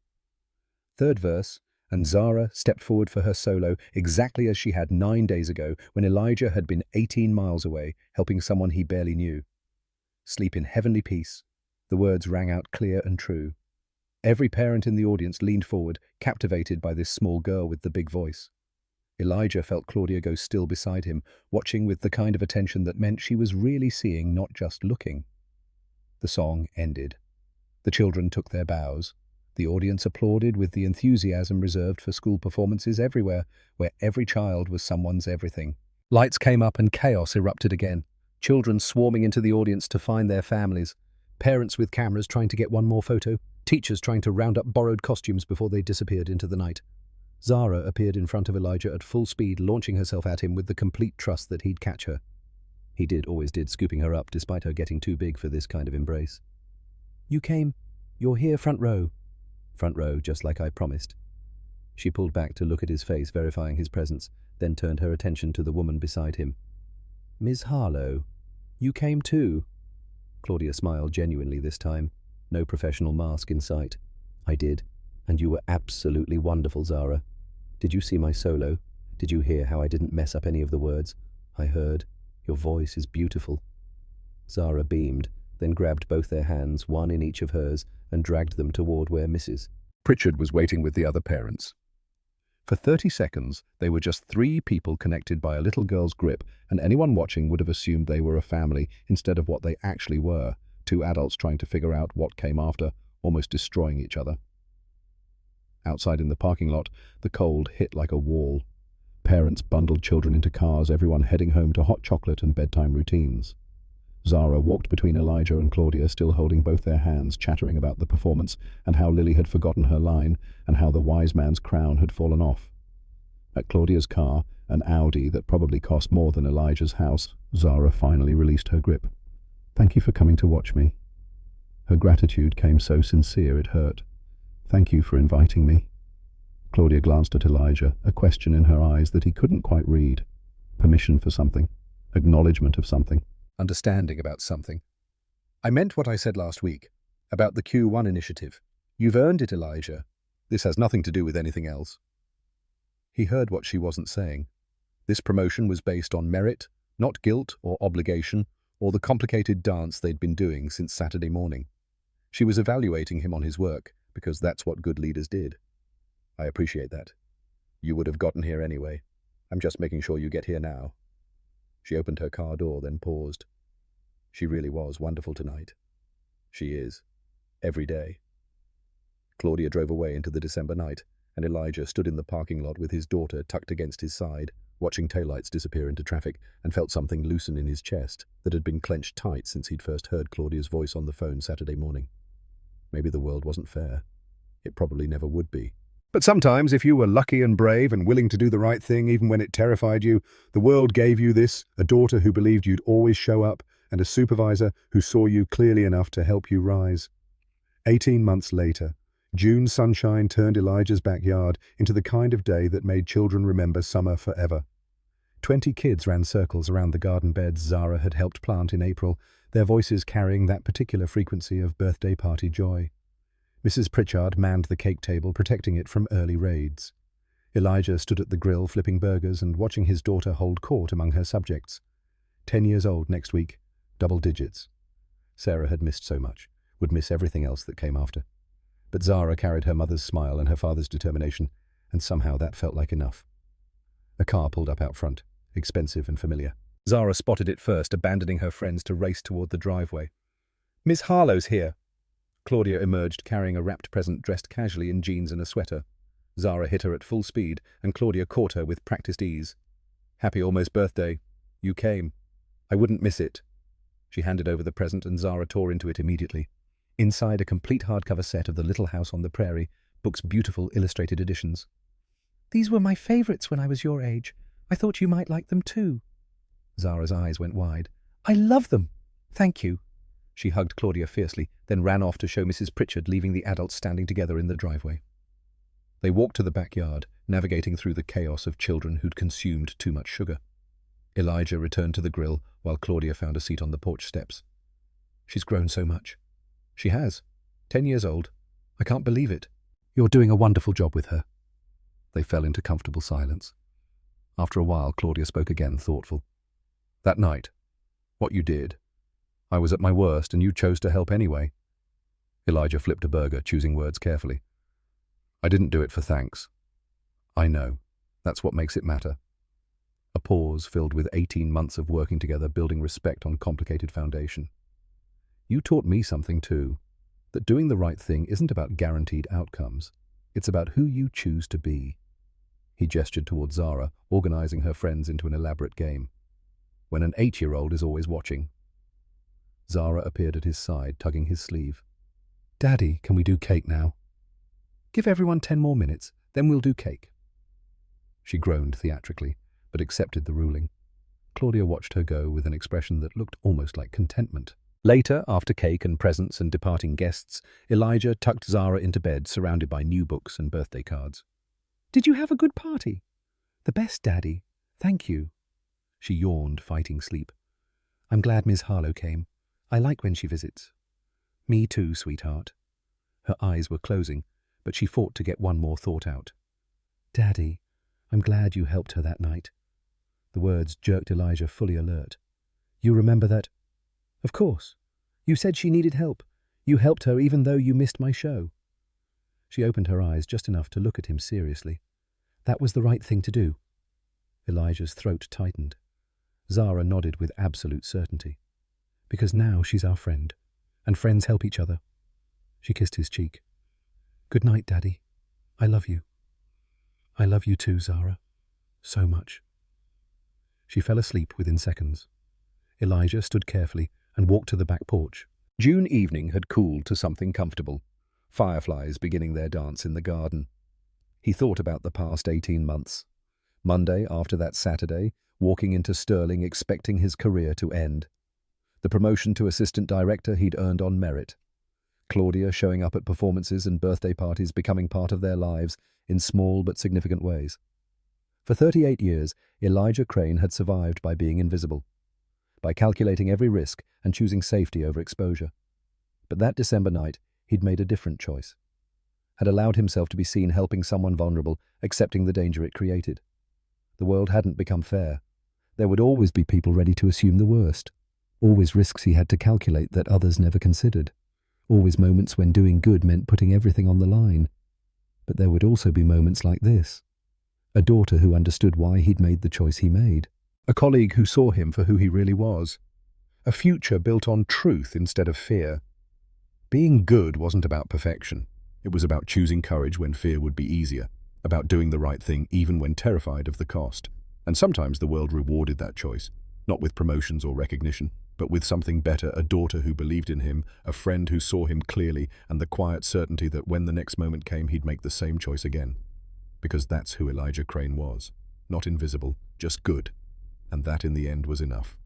Third verse, and Zara stepped forward for her solo exactly as she had 9 days ago when Elijah had been 18 miles away, helping someone he barely knew. "Sleep in heavenly peace." The words rang out clear and true. Every parent in the audience leaned forward, captivated by this small girl with the big voice. Elijah felt Claudia go still beside him, watching with the kind of attention that meant she was really seeing, not just looking. The song ended. The children took their bows. The audience applauded with the enthusiasm reserved for school performances everywhere, where every child was someone's everything. Lights came up and chaos erupted again. Children swarming into the audience to find their families. Parents with cameras trying to get one more photo. Teachers trying to round up borrowed costumes before they disappeared into the night. Zara appeared in front of Elijah at full speed, launching herself at him with the complete trust that he'd catch her. He always did, scooping her up despite her getting too big for this kind of embrace. "You came. You're here, front row." Front row, just like I promised. She pulled back to look at his face, verifying his presence, then turned her attention to the woman beside him. "Ms. Harlow, you came too." Claudia smiled genuinely this time. No professional mask in sight. "I did, and you were absolutely wonderful, Zara. Did you see my solo? Did you hear how I didn't mess up any of the words? I heard. Your voice is beautiful." Zara beamed, then grabbed both their hands, one in each of hers, and dragged them toward where Mrs. Pritchard was waiting with the other parents. For 30 seconds, they were just 3 people connected by a little girl's grip, and anyone watching would have assumed they were a family instead of what they actually were, 2 adults trying to figure out what came after, almost destroying each other. Outside in the parking lot, the cold hit like a wall. Parents bundled children into cars, everyone heading home to hot chocolate and bedtime routines. Zara walked between Elijah and Claudia, still holding both their hands, chattering about the performance and how Lily had forgotten her line and how the wise man's crown had fallen off. At Claudia's car, an Audi that probably cost more than Elijah's house, Zara finally released her grip. "Thank you for coming to watch me." Her gratitude came so sincere it hurt. "Thank you for inviting me." Claudia glanced at Elijah, a question in her eyes that he couldn't quite read. Permission for something. Acknowledgement of something. Understanding about something. "I meant what I said last week, about the Q1 initiative. You've earned it, Elijah. This has nothing to do with anything else." He heard what she wasn't saying. This promotion was based on merit, not guilt or obligation, or the complicated dance they'd been doing since Saturday morning. She was evaluating him on his work, because that's what good leaders did. "I appreciate that. You would have gotten here anyway. I'm just making sure you get here now." She opened her car door, then paused. She really was wonderful tonight. She is. Every day. Claudia drove away into the December night, and Elijah stood in the parking lot with his daughter tucked against his side, watching taillights disappear into traffic, and felt something loosen in his chest that had been clenched tight since he'd first heard Claudia's voice on the phone Saturday morning. Maybe the world wasn't fair. It probably never would be. But sometimes, if you were lucky and brave and willing to do the right thing even when it terrified you, the world gave you this, a daughter who believed you'd always show up, and a supervisor who saw you clearly enough to help you rise. 18 months later, June sunshine turned Elijah's backyard into the kind of day that made children remember summer forever. 20 kids ran circles around the garden beds Zara had helped plant in April, their voices carrying that particular frequency of birthday party joy. Mrs. Pritchard manned the cake table, protecting it from early raids. Elijah stood at the grill flipping burgers and watching his daughter hold court among her subjects. 10 years old next week, double digits. Sarah had missed so much, would miss everything else that came after. But Zara carried her mother's smile and her father's determination, and somehow that felt like enough. A car pulled up out front, expensive and familiar. Zara spotted it first, abandoning her friends to race toward the driveway. "Miss Harlow's here." Claudia emerged carrying a wrapped present dressed casually in jeans and a sweater. Zara hit her at full speed, and Claudia caught her with practiced ease. "Happy almost birthday. You came. I wouldn't miss it." She handed over the present, and Zara tore into it immediately. Inside, a complete hardcover set of The Little House on the Prairie, book's beautiful illustrated editions. "These were my favorites when I was your age. I thought you might like them too." Zara's eyes went wide. "I love them. Thank you." She hugged Claudia fiercely, then ran off to show Mrs. Pritchard, leaving the adults standing together in the driveway. They walked to the backyard, navigating through the chaos of children who'd consumed too much sugar. Elijah returned to the grill, while Claudia found a seat on the porch steps. "She's grown so much." "She has. 10 years old. I can't believe it." "You're doing a wonderful job with her." They fell into comfortable silence. After a while, Claudia spoke again, thoughtful. That night, what you did. I was at my worst and you chose to help anyway. Elijah flipped a burger, choosing words carefully. I didn't do it for thanks. I know. That's what makes it matter. A pause filled with 18 months of working together, building respect on complicated foundation. You taught me something too, that doing the right thing isn't about guaranteed outcomes. It's about who you choose to be. He gestured towards Zara, organizing her friends into an elaborate game. When an 8-year-old is always watching. Zara appeared at his side, tugging his sleeve. Daddy, can we do cake now? Give everyone 10 more minutes, then we'll do cake. She groaned theatrically, but accepted the ruling. Claudia watched her go with an expression that looked almost like contentment. Later, after cake and presents and departing guests, Elijah tucked Zara into bed, surrounded by new books and birthday cards. Did you have a good party? The best, Daddy. Thank you. She yawned, fighting sleep. I'm glad Ms. Harlow came. I like when she visits. Me too, sweetheart. Her eyes were closing, but she fought to get one more thought out. Daddy, I'm glad you helped her that night. The words jerked Elijah fully alert. You remember that? Of course. You said she needed help. You helped her even though you missed my show. She opened her eyes just enough to look at him seriously. That was the right thing to do. Elijah's throat tightened. Zara nodded with absolute certainty. Because now she's our friend, and friends help each other. She kissed his cheek. Good night, Daddy. I love you. I love you too, Zara. So much. She fell asleep within seconds. Elijah stood carefully and walked to the back porch. June evening had cooled to something comfortable, fireflies beginning their dance in the garden. He thought about the past 18 months. Monday, after that Saturday, walking into Sterling expecting his career to end. The promotion to assistant director he'd earned on merit. Claudia showing up at performances and birthday parties, becoming part of their lives in small but significant ways. For 38 years, Elijah Crane had survived by being invisible, by calculating every risk and choosing safety over exposure. But that December night, he'd made a different choice. Had allowed himself to be seen helping someone vulnerable, accepting the danger it created. The world hadn't become fair. There would always be people ready to assume the worst. Always risks he had to calculate that others never considered. Always moments when doing good meant putting everything on the line. But there would also be moments like this. A daughter who understood why he'd made the choice he made. A colleague who saw him for who he really was. A future built on truth instead of fear. Being good wasn't about perfection. It was about choosing courage when fear would be easier. About doing the right thing even when terrified of the cost. And sometimes the world rewarded that choice. Not with promotions or recognition, but with something better, a daughter who believed in him, a friend who saw him clearly, and the quiet certainty that when the next moment came he'd make the same choice again. Because that's who Elijah Crane was. Not invisible, just good. And that in the end was enough.